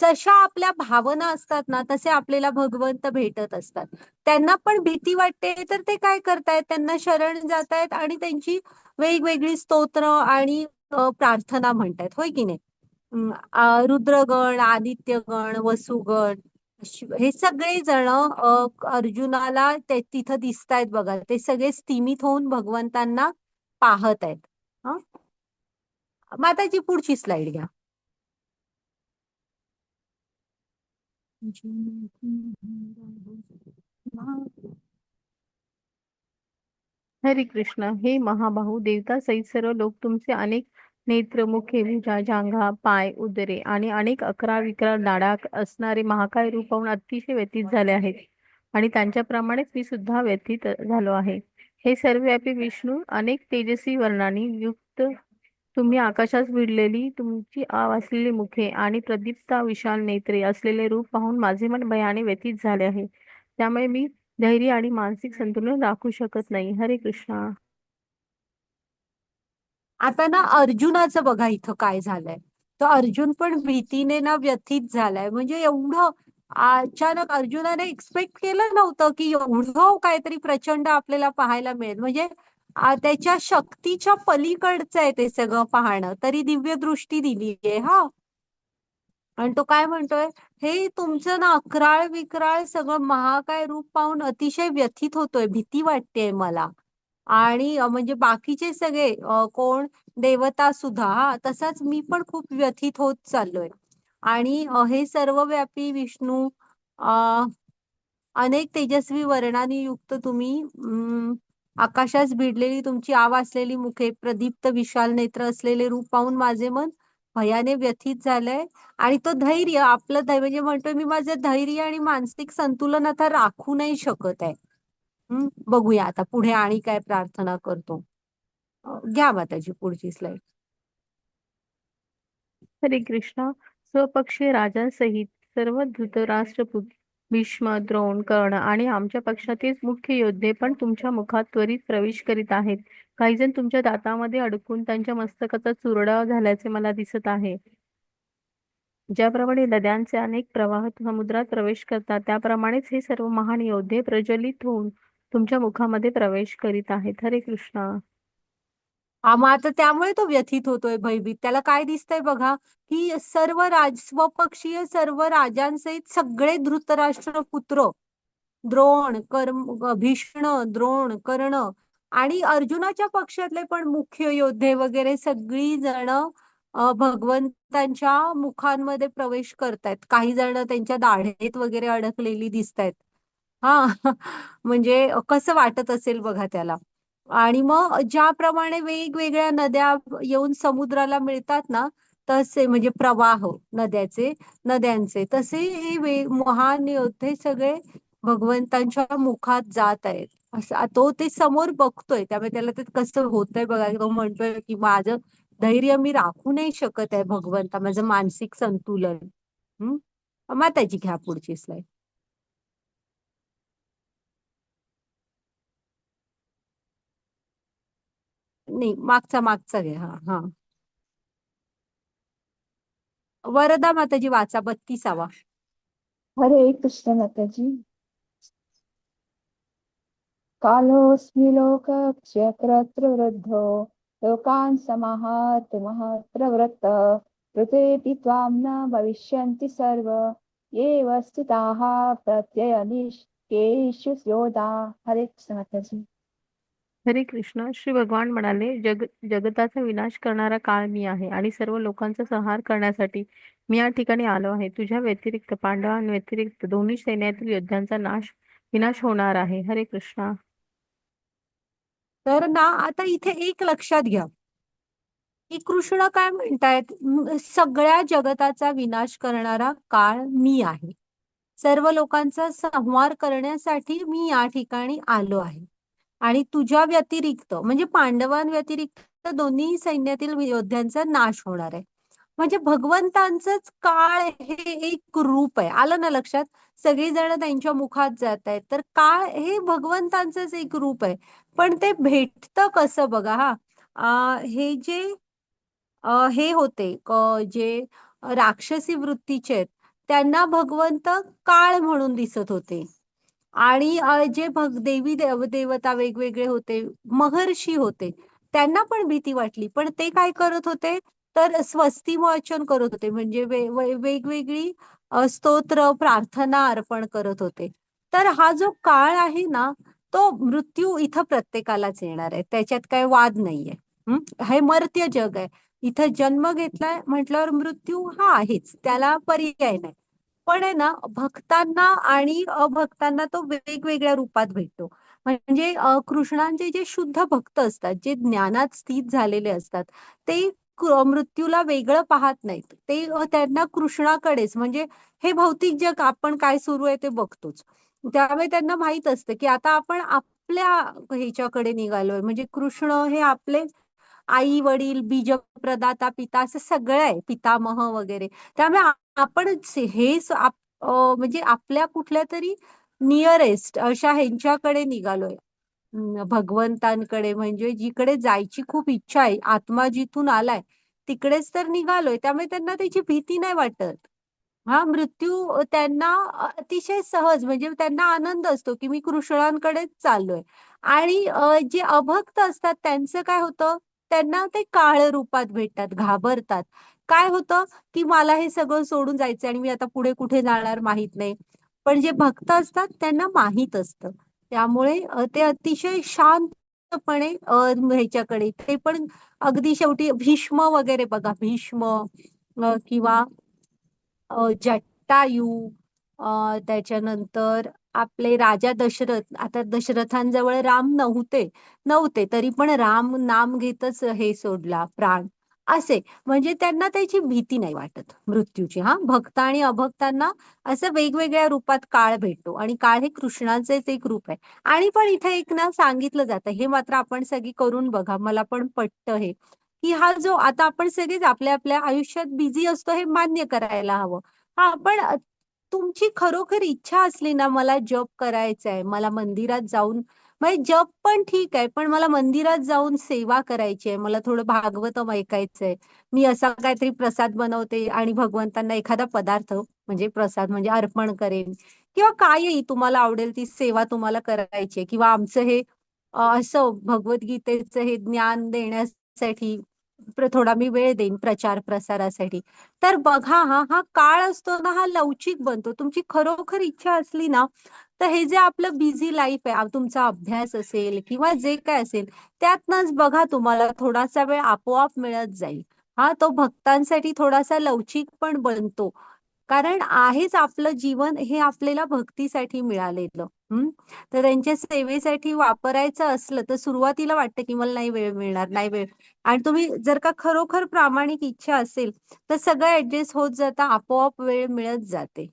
जशा आपल्या भावना असतात ना तसे आपल्याला भगवंत भेटत असतात. त्यांना पण भीती वाटते तर ते काय करतायत, त्यांना शरण जातायत आणि त्यांची वेगवेगळी स्तोत्र आणि प्रार्थना म्हणतायत, होय की नाही. रुद्रगण, आदित्यगण, वसुगण, हे सगळे जण अर्जुनाला तिथं दिसतायत बघा. ते सगळे स्तिमित होऊन भगवंतांना पाहत आहेत. हा माताची पुढची स्लाइड घ्या. हरे कृष्ण. हे महाबाहू देवता सहित सर्व लोक तुमचे अनेक नेत्र, मुखे, भुजा, जांघा, पाय, उदरे आणि अनेक अकरा विकरा दाढा असणारे महाकाय रूप पाहून अतिशय व्यथित झाले आहेत. आणि त्यांच्याप्रमाणेच मी सुद्धा व्यथित झालो आहे. हे सर्वव्यापी विष्णू, अनेक तेजस्वी वर्णांनी युक्त तुम्ही आकाशात भिडलेली तुमची असलेली मुखे आणि प्रदीप्त विशाल नेत्रे असलेले रूप पाहून माझे मन भयाने व्यथित झाले आहे. त्यामुळे मी धैर्य आणि मानसिक संतुलन राखू शकत नाही. हरे कृष्णा. आता ना अर्जुनाचं बघा इथं काय झालंय. तर अर्जुन पण भीतीने ना व्यथित झालाय. म्हणजे एवढं अचानक अर्जुनाने एक्सपेक्ट केलं नव्हतं की एवढं काहीतरी प्रचंड आपल्याला पाहायला मिळेल. म्हणजे त्याच्या शक्तीच्या पलीकडचं आहे ते सगळं पाहणं, तरी दिव्य दृष्टी दिलीये हा. आणि तो काय म्हणतोय, हे तुमचं ना अकराळ विक्राळ सगळं महाकाय रूप पाहून अतिशय व्यथित होतोय, भीती वाटतेय मला. आणि म्हणजे बाकीचे सगळे कोण देवता सुद्धा हा तसाच मी पण खूप व्यथित होत चाललोय. आणि हे सर्वव्यापी विष्णू अनेक तेजस्वी वर्णांनी युक्त तुम्ही आकाशास भिडलेली तुमची आव असलेली मुखे, प्रदीप्त विशाल नेत्र असलेले रूप पाहून माझे मन भयाने व्यथित झालंय. आणि तो धैर्य आपलं म्हणजे म्हणतोय मी माझं धैर्य आणि मानसिक संतुलन आता राखू नाही शकत आहे. बघूया आता पुढे आणि काय प्रार्थना करतो. घ्या माताजी पुढची स्लाइड. हरे कृष्णा. स्वपक्षीय राजांसहित सर्व धृतराष्ट्रपुत्र भीष्म, द्रोण, कर्ण आणि आमच्या पक्षातील मुख्य योद्धे पण तुमच्या मुखात त्वरित प्रवेश करीत आहेत. काही जण तुमच्या दातामध्ये अडकून त्यांच्या मस्तकाचा चुरडा झाल्याचे मला दिसत आहे. ज्याप्रमाणे नद्यांचे अनेक प्रवाह समुद्रात प्रवेश करतात त्याप्रमाणेच हे सर्व महान योद्धे प्रज्वलित होऊन तुमच्या मुखामध्ये प्रवेश करीत आहेत. हरे कृष्णा. मग आता त्यामुळे तो व्यथित होतोय, भयभीत. त्याला काय दिसतंय बघा की सर्व स्वपक्षीय सर्व राजांसहित सगळे धृतराष्ट्र पुत्र, द्रोण, भीष्म, द्रोण, कर्ण आणि अर्जुनाच्या पक्षातले पण मुख्य योद्धे वगैरे सगळी जण भगवंतांच्या मुखांमध्ये प्रवेश करतायत. काही जण त्यांच्या दाढेत वगैरे अडकलेली दिसतायत. हा म्हणजे कसं वाटत असेल बघा त्याला. आणि मग ज्याप्रमाणे वेगवेगळ्या नद्या येऊन समुद्राला मिळतात ना, तसे म्हणजे प्रवाह नद्यांचे तसे हे महान योद्धे सगळे भगवंतांच्या मुखात जात आहेत. असं तो ते समोर बघतोय, त्यामुळे त्याला ते कसं होतंय बघा. तो म्हणतोय की माझं धैर्य मी राखू नाही शकत आहे भगवंता, माझं मानसिक संतुलन. हम्म. माताजी घ्या पुढची स्लाइड. नाही, मागचा मागचा घ्या. हा हा. वरदा माताजी वाचा 32वा. हरे कृष्ण माताजी. कालोऽस्मि लोकक्षयकृतवृद्धो लोकान् समाहर्तुमः प्रवृत्तः ऋतेऽपि त्वां न भविष्यन्ति सर्व एव स्थिताः प्रत्ययनिष्ठेषु योधा. हरे कृष्ण माताजी. हरे कृष्ण. श्री भगवान म्हणाले, जगताचा विनाश करणारा काळ मी आहे आणि सर्व लोकांचा संहार करण्यासाठी मी या ठिकाणी आलो आहे. तुझ्या व्यतिरिक्त पांडवांव्यतिरिक्त दोन्ही सैन्यातील योद्ध्यांचा विनाश होणार आहे. हरे कृष्णा. तर ना आता इथे एक लक्षात घ्या की कृष्ण काय म्हणतायत, सगळ्या जगताचा विनाश करणारा काळ मी आहे. सर्व लोकांचा संहार करण्यासाठी मी या ठिकाणी आलो आहे. आणि तुझ्या व्यतिरिक्त म्हणजे पांडवांव्यतिरिक्त दोन्ही सैन्यातील योद्ध्यांचा नाश होणार आहे. म्हणजे भगवंतांचंच काळ हे एक रूप आहे. आलं ना लक्षात? सगळेजण त्यांच्या मुखात जात आहेत, तर काळ हे भगवंतांचंच एक रूप आहे. पण ते भेटतं कसं बघा. हे जे हे होते जे राक्षसी वृत्तीचे आहेत, त्यांना भगवंत काळ म्हणून दिसत होते. आणि जे देवी देवता वेगवेगळे होते, महर्षी होते, त्यांना पण भीती वाटली. पण ते काय करत होते, तर स्वस्ती वाचन करत होते. म्हणजे वेगवेगळी स्तोत्र प्रार्थना अर्पण करत होते. तर हा जो काळ आहे ना, तो मृत्यू इथं प्रत्येकालाच येणार आहे, त्याच्यात काही वाद नाहीये. हे मर्त्य जग आहे. इथं जन्म घेतलाय म्हटल्यावर मृत्यू हा आहेच, त्याला पर्याय नाही. पण आहे ना, भक्तांना आणि अभक्तांना तो वेगवेगळ्या रूपात भेटतो. म्हणजे कृष्णांचे जे शुद्ध भक्त असतात, जे ज्ञानात स्थित झालेले असतात, ते मृत्यूला वेगळं पाहत नाहीत. ते त्यांना कृष्णाकडेच, म्हणजे हे भौतिक जग आपण काय सुरू आहे ते बघतोच. त्यामुळे त्यांना माहित असतं की आता आपण आपल्या ह्याच्याकडे निघालोय. म्हणजे कृष्ण हे आपले आई वडील, बीज प्रदाता, पिता असं सगळं आहे, पितामह वगैरे. त्यामुळे आपण म्हणजे आपल्या कुठल्या तरी नियरेस्ट अशा ह्यांच्याकडे निघालोय, भगवंतांकडे. म्हणजे जिकडे जायची खूप इच्छा आहे, आत्मा जिथून आलाय तिकडेच तर निघालोय. त्यामुळे त्यांना त्याची भीती नाही वाटत. हा मृत्यू त्यांना अतिशय सहज, म्हणजे त्यांना आनंद असतो की मी कृष्णांकडेच चाललोय. आणि जे अभक्त असतात त्यांचं काय होतं, त्यांना ते काळ रूपात भेटतात, घाबरतात. काय होतं की मला हे सगळं सोडून जायचं आणि मी आता पुढे कुठे जाणार माहित नाही. पण जे भक्त असतात त्यांना माहित असतं. त्यामुळे ते अतिशय शांतपणे ह्याच्याकडे, ते पण अगदी शेवटी भीष्म वगैरे बघा, भीष्म किंवा जटायू, त्याच्यानंतर आपले राजा दशरथ. आता दशरथांजवळ राम नव्हते नव्हते तरी पण राम नाम घेतच हे सोडला प्राण. असे म्हणजे त्यांना त्याची भीती नाही वाटत मृत्यूची. हा भक्त आणि अभक्तांना असं वेगवेगळ्या रूपात काळ भेटतो, आणि काळ हे कृष्णाचेच एक रूप आहे. आणि पण इथे एक ना सांगितलं जातं, हे मात्र आपण सगळी करून बघा, मला पण पटतं हे, की हा जो आता आपण सगळेच आपल्या आपल्या आयुष्यात बिझी असतो हे मान्य करायला हवं. हा पण तुमची खरोखर इच्छा असली ना, मला जप करायचा आहे, मला मंदिरात जाऊन, म्हणजे जप पण ठीक आहे, पण मला मंदिरात जाऊन सेवा करायची आहे, मला थोडं भागवतम ऐकायचंय, मी असा काहीतरी प्रसाद बनवते आणि भगवंतांना एखादा पदार्थ म्हणजे प्रसाद म्हणजे अर्पण करेन, किंवा कायही तुम्हाला आवडेल ती सेवा तुम्हाला करायची आहे, किंवा आमचं हे असं भगवद्गीतेचं हे ज्ञान देण्यासाठी थोडा मी वेळ देईन प्रचार प्रसारासाठी. तर बघा, हा हा काळ असतो ना, हा लवचिक बनतो. तुमची खरोखर इच्छा असली ना, तर हे जे आपलं बिझी लाईफ आहे, तुमचा अभ्यास असेल किंवा जे काय असेल, त्यातनच बघा तुम्हाला थोडासा वेळ आपोआप मिळत जाईल. हा तो भक्तांसाठी थोडासा लवचिक पण बनतो. कारण आहेच आपलं जीवन हे आपल्याला भक्तीसाठी मिळालेलं. तर त्यांच्या सेवेसाठी वापरायचं असलं तर सुरुवातीला वाटतं की मला नाही वेळ मिळणार, नाही वेळ. आणि तुम्ही जर का खरोखर प्रामाणिक इच्छा असेल तर सगळं ऍडजस्ट होत जातं, आपोआप वेळ मिळत जाते.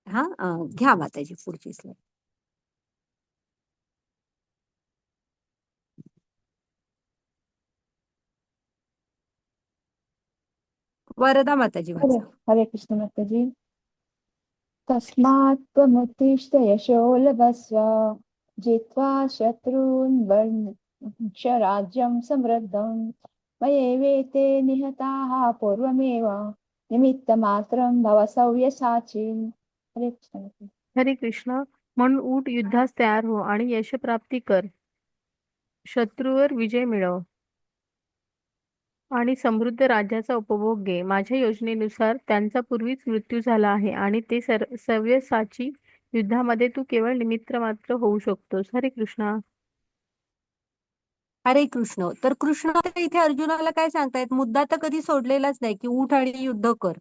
हा घ्या माताजी पुढची स्लाइड. वरदा माताजी हरे वाचा. हरे कृष्ण माताजी. तस्मात् त्वमुत्तिष्ठ यशो लभस्व जित्वा शत्रून् भुङ्क्ष राज्यं समृद्धम् मयैवेते निहताः पूर्वमेव निमित्तमात्रं भव सव्यसाची. हरे कृष्ण माताजी. हरे कृष्ण. म्हणून उठ, युद्धास तयार हो आणि यशप्राप्ती कर. शत्रूवर विजय मिळव आणि समृद्ध राज्याचा उपभोग घे. माझ्या योजनेनुसार त्यांचा पूर्वीच मृत्यू झाला आहे आणि ते सव्यसाची युद्धामध्ये तू केवळ निमित्त मात्र होऊ शकतोस. हरे कृष्ण. हरे कृष्ण. तर कृष्ण आता इथे अर्जुनाला काय सांगतायत, मुद्दा तर कधी सोडलेलाच नाही की उठ आणि युद्ध कर.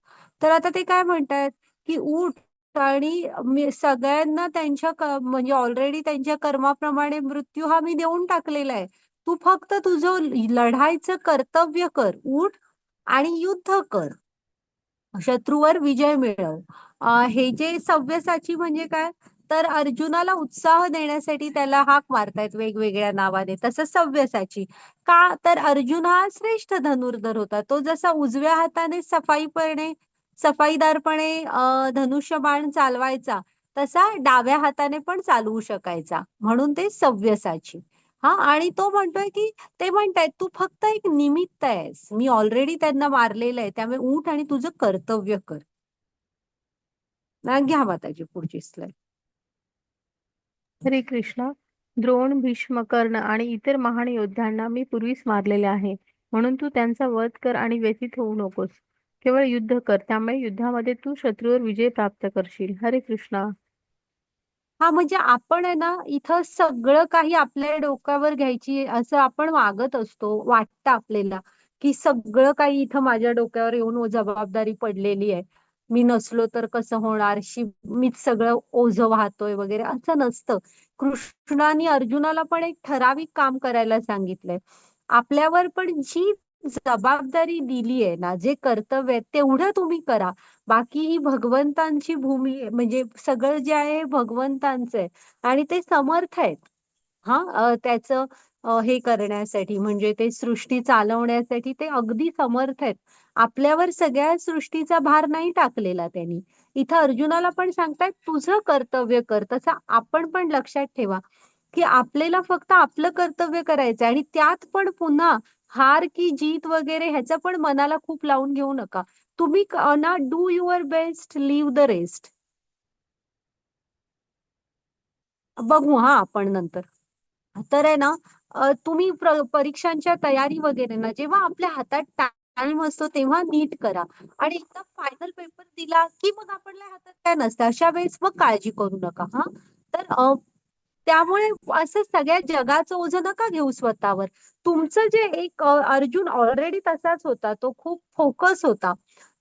तर आता ते काय म्हणतायत की उठ आणि सगळ्यांना त्यांच्या म्हणजे ऑलरेडी त्यांच्या कर्माप्रमाणे मृत्यू हा मी देऊन टाकलेला आहे. तू फक्त तुझं लढायचं कर्तव्य कर, उठ आणि युद्ध कर, शत्रूवर विजय मिळव. हे जे सव्यसाची म्हणजे काय, तर अर्जुनाला उत्साह देण्यासाठी त्याला हाक मारतायत वेगवेगळ्या नावाने. तसं सव्यसाची का, तर अर्जुन हा श्रेष्ठ धनुर्धर होता. तो जसा उजव्या हाताने सफाईदारपणे धनुष्यबाण चालवायचा, तसा डाव्या हाताने पण चालवू शकायचा, म्हणून ते सव्यसाची. हा, आणि तो म्हणतोय की ते म्हणतायत तू फक्त एक निमित्त आहेस, मी ऑलरेडी त्यांना मारलेलं आहे, त्यामुळे उठ आणि तुझं कर्तव्य कर. घ्या माताजी पुढची स्लाइड. हरे कृष्ण. द्रोण, भीष्म, कर्ण आणि इतर महान योद्ध्यांना मी पूर्वीच मारलेले आहे. म्हणून तू त्यांचा वध कर आणि व्यथित होऊ नकोस. केवळ युद्ध कर, त्यामुळे युद्धामध्ये तू शत्रूवर विजय प्राप्त करशील. हरे कृष्ण. हा, म्हणजे आपण आहे ना इथं सगळं काही आपल्या डोक्यावर घ्यायची असं आपण वागत असतो, वाटतं आपल्याला की सगळं काही इथं माझ्या डोक्यावर येऊन जबाबदारी पडलेली आहे, मी नसलो तर कसं होणार, मीच सगळं ओझं वाहतोय वगैरे, असं नसतं. कृष्णाने अर्जुनाला पण एक ठराविक काम करायला सांगितलंय. आपल्यावर पण जी जबाबदारी दिली आहे ना, जे कर्तव्य आहे तेवढं तुम्ही करा. बाकी ही भगवंतांची भूमी आहे, म्हणजे सगळं जे आहे हे भगवंतांचं आहे आणि ते समर्थ आहेत. हा, त्याचं हे करण्यासाठी, म्हणजे ते सृष्टी चालवण्यासाठी ते अगदी समर्थ आहेत. आपल्यावर सगळ्या सृष्टीचा भार नाही टाकलेला त्यांनी. इथं अर्जुनाला पण सांगतायत तुझं कर्तव्य कर. तसं आपण पण लक्षात ठेवा की आपल्याला फक्त आपलं कर्तव्य करायचं आणि त्यात पण पुन्हा हार की जीत वगैरे ह्याचं पण मनाला खूप लावून घेऊ नका. तुम्ही ना do your best, leave the rest. बघू हा आपण नंतर. तर आहे ना, तुम्ही परीक्षांच्या तयारी वगैरे ना, जेव्हा आपल्या हातात टाइम असतो तेव्हा नीट करा. आणि एकदा फायनल पेपर दिला की मग आपल्या हातात काय नसतं, अशा वेळेस मग काळजी करू नका. हा, तर त्यामुळे असं सगळ्या जगाचं ओझं नका घेऊ स्वतःवर. तुमचं जे एक अर्जुन ऑलरेडी तसाच होता, तो खूप फोकस होता.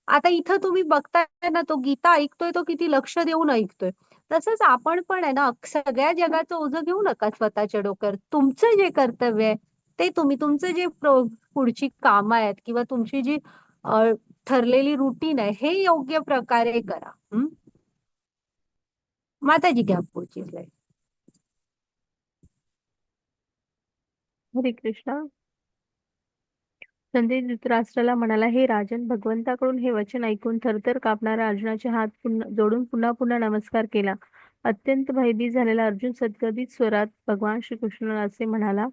आता इथं तुम्ही बघताय ना, तो गीता ऐकतोय, तो किती लक्ष देऊन ऐकतोय. तसंच आपण पण आहे ना, सगळ्या जगाचं ओझं घेऊ नका स्वतःच्या डोक्यावर. तुमचं जे कर्तव्य आहे ते तुम्ही, तुमचं जे पुढची कामं आहेत किंवा तुमची जी ठरलेली रुटीन आहे हे योग्य प्रकारे करा. माताजी घ्या पुढची स्लाइड. हरे कृष्ण. संजय धृतराष्ट्राला म्हणाला, हे राजन, भगवंताकडून हे वचन ऐकून थरथर कापणारा अर्जुनाचे हात जोडून पुन्हा पुन्हा नमस्कार केला. अत्यंत भयभीत झालेला अर्जुन सद्गदित स्वरात भगवान श्रीकृष्णाला असे म्हणाला.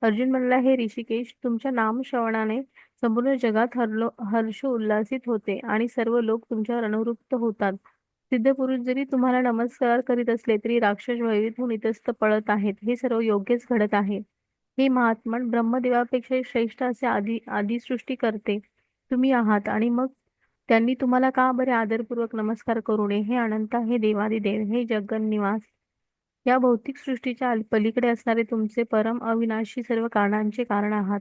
अर्जुन म्हणाला, हे ऋषिकेश, तुमच्या नामश्रवणाने संपूर्ण जगात हर्ष उल्हासित होते आणि सर्व लोक तुमच्यावर अनुरूप होतात. सिद्ध पुरुष जरी तुम्हाला नमस्कार करीत असले तरी राक्षस भयभीत होऊन इतस्त पळत आहेत. हे सर्व योग्यच घडत आहे. हे महात्मन, ब्रह्मदेवापेक्षा श्रेष्ठ असे आदी सृष्टी करते तुम्ही आहात आणि मग त्यांनी तुम्हाला का बरे आदरपूर्वक नमस्कार करू नये? हे अनंता, हे देवादिदेव, हे जगन्निवास, या भौतिक सृष्टीच्या पलीकडे असणारे तुमचे परम अविनाशी सर्व कारणांचे कारण आहात.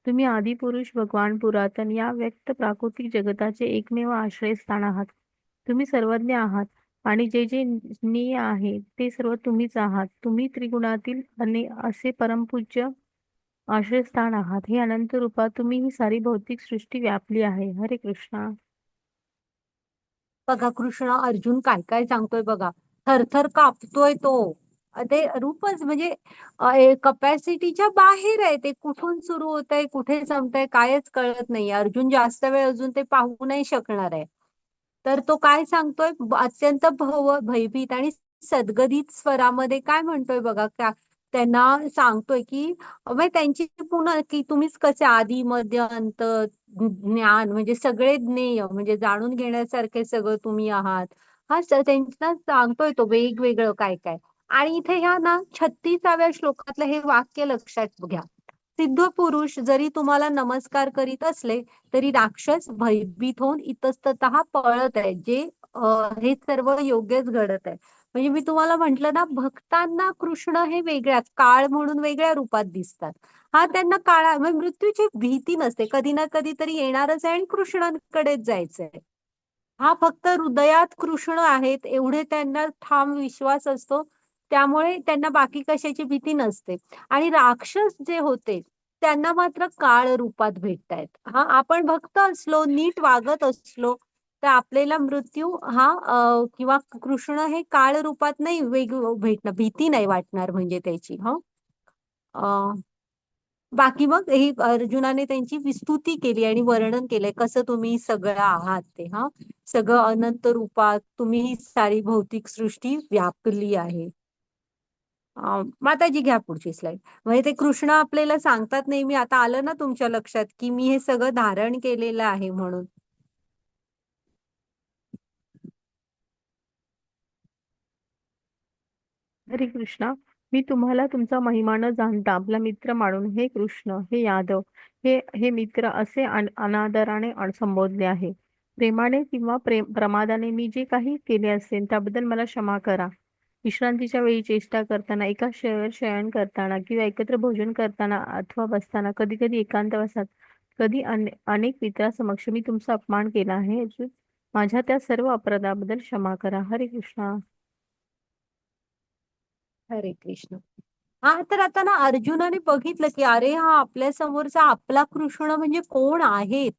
तुम्ही आदिपुरुष, भगवान, पुरातन या व्यक्त प्राकृतिक जगताचे एकमेव आश्रयस्थान आहात. तुम्ही सर्वज्ञ आहात आणि जे जे ज्ञेय आहे ते सर्व तुम्हीच आहात. तुम्ही त्रिगुणातील असे परमपूज्य आश्रयस्थान आहात. हे अनंत रूपात तुम्ही ही सारी भौतिक सृष्टी व्यापली आहे. हरे कृष्णा. बघा कृष्ण अर्जुन काय काय सांगतोय बघा. थरथर कापतोय तो. ते रूपच म्हणजे कपॅसिटीच्या बाहेर आहे. ते कुठून सुरू होतंय, कुठे संपतंय कायच कळत नाही. अर्जुन जास्त वेळ अजून ते पाहू नाही शकणार आहे. तर तो काय सांगतोय, अत्यंत भयभीत आणि सद्गदित स्वरामध्ये काय म्हणतोय बघा, त्यांना सांगतोय की म्हणजे त्यांची पुन्हा की तुम्हीच कसे आदी मध्य अंत ज्ञान म्हणजे सगळे ज्ञेय म्हणजे जाणून घेण्यासारखे सगळं तुम्ही आहात. हा त्यांना सांगतोय तो वेगवेगळं काय काय. आणि इथे ह्या ना 36व्या श्लोकातलं हे वाक्य लक्षात घ्या. सिद्ध पुरुष जरी तुम्हाला नमस्कार करीत असले तरी राक्षस भयभीत होऊन इतस्ततः पळत आहे. जे हे सर्व योग्यच घडत आहे. म्हणजे मी तुम्हाला म्हंटल ना, भक्तांना कृष्ण हे वेगळ्याच काळ म्हणून वेगळ्या रूपात दिसतात. हा त्यांना म्हणजे मृत्यूची भीती नसते. कधी ना कधी तरी येणारच आहे आणि कृष्णांकडेच जायचंय. हा फक्त हृदयात कृष्ण आहेत एवढे त्यांना ठाम विश्वास असतो. त्यामुळे त्यांना बाकी कशाची भीती नसते. आणि राक्षस जे होते त्यांना मात्र काळ रूपात भेटतायत. हा आपण भक्त असलो, नीट वागत असलो तर आपल्याला मृत्यू हा किंवा कृष्ण हे काळ रूपात नाही भेटणार, भीती नाही वाटणार म्हणजे त्याची. बाकी मग ही अर्जुनाने त्यांची विस्तुती केली आणि वर्णन केलंय कसं तुम्ही सगळं आहात ते. सगळं अनंत रूपात तुम्ही ही सारी भौतिक सृष्टी व्यापली आहे. माताजी घ्या पुढची स्लाइड. म्हणजे ते कृष्ण आपल्याला सांगतात नेहमी, आता आलं ना तुमच्या लक्षात की मी हे सगळं धारण केलेलं आहे म्हणून. हरे कृष्णा. मी तुम्हाला तुमचा महिमा न जाणता आपला मित्र मानून हे कृष्ण, हे यादव, हे हे मित्र असे अनादराने संबोधले आहे. प्रेमाने किंवा प्रमादाने मी जे काही केले असेल त्याबद्दल मला क्षमा करा. विश्रांतीच्या वेळी चेष्टा करताना, एका शयन करताना किंवा एकत्र भोजन करताना अथवा बसताना, कधी कधी एकांतवासात, कधी अनेक मित्रासमक्ष मी तुमचा अपमान केला आहे. अर्जुन, माझ्या त्या सर्व अपराधाबद्दल क्षमा करा. हरे कृष्णा. हरे कृष्ण. तर आता ना अर्जुनाने बघितलं की अरे हा आपल्या समोरचा आपला कृष्ण म्हणजे कोण आहेत.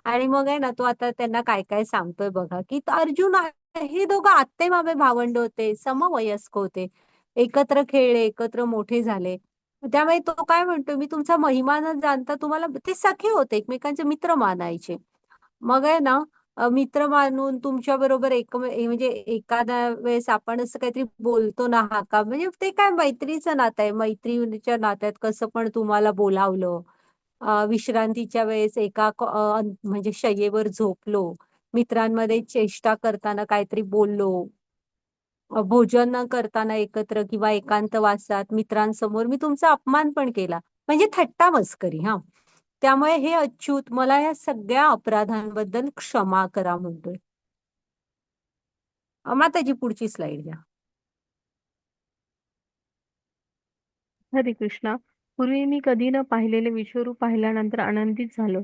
आणि मग आहे ना तो आता त्यांना काय काय सांगतोय बघा की अर्जुन हे दोघं आत्ते मामे भावंड होते, समवयस्क होते, एकत्र खेळले, एकत्र मोठे झाले. त्यामुळे तो काय म्हणतोय, मी तुमचा महिमा न जाणता तुम्हाला, ते सखे होते, एकमेकांचे मित्र मानायचे. मग आहे ना मित्र मानून तुमच्या बरोबर म्हणजे एखाद्या वेळेस आपण असं काहीतरी बोलतो ना का म्हणजे ते काय मैत्रीचं नातं आहे. मैत्रीच्या नात्यात कसं पण तुम्हाला बोलावलं, विश्रांतीच्या वेळेस म्हणजे शय्येवर झोपलो, मित्रांमध्ये चेष्टा करताना काहीतरी बोललो, भोजन न करताना एकत्र किंवा एकांतवासात मित्रांसमोर मी तुमचा अपमान पण केला, म्हणजे थट्टा मस्करी. त्यामुळे हे अच्युत मला या सगळ्या अपराधांबद्दल क्षमा करा म्हणतोय. माताजी पुढची स्लाइड द्या. हरे कृष्णा. पूर्वी मी कधी न पाहिलेले विश्वरूप पाहिल्यानंतर आनंदित झालो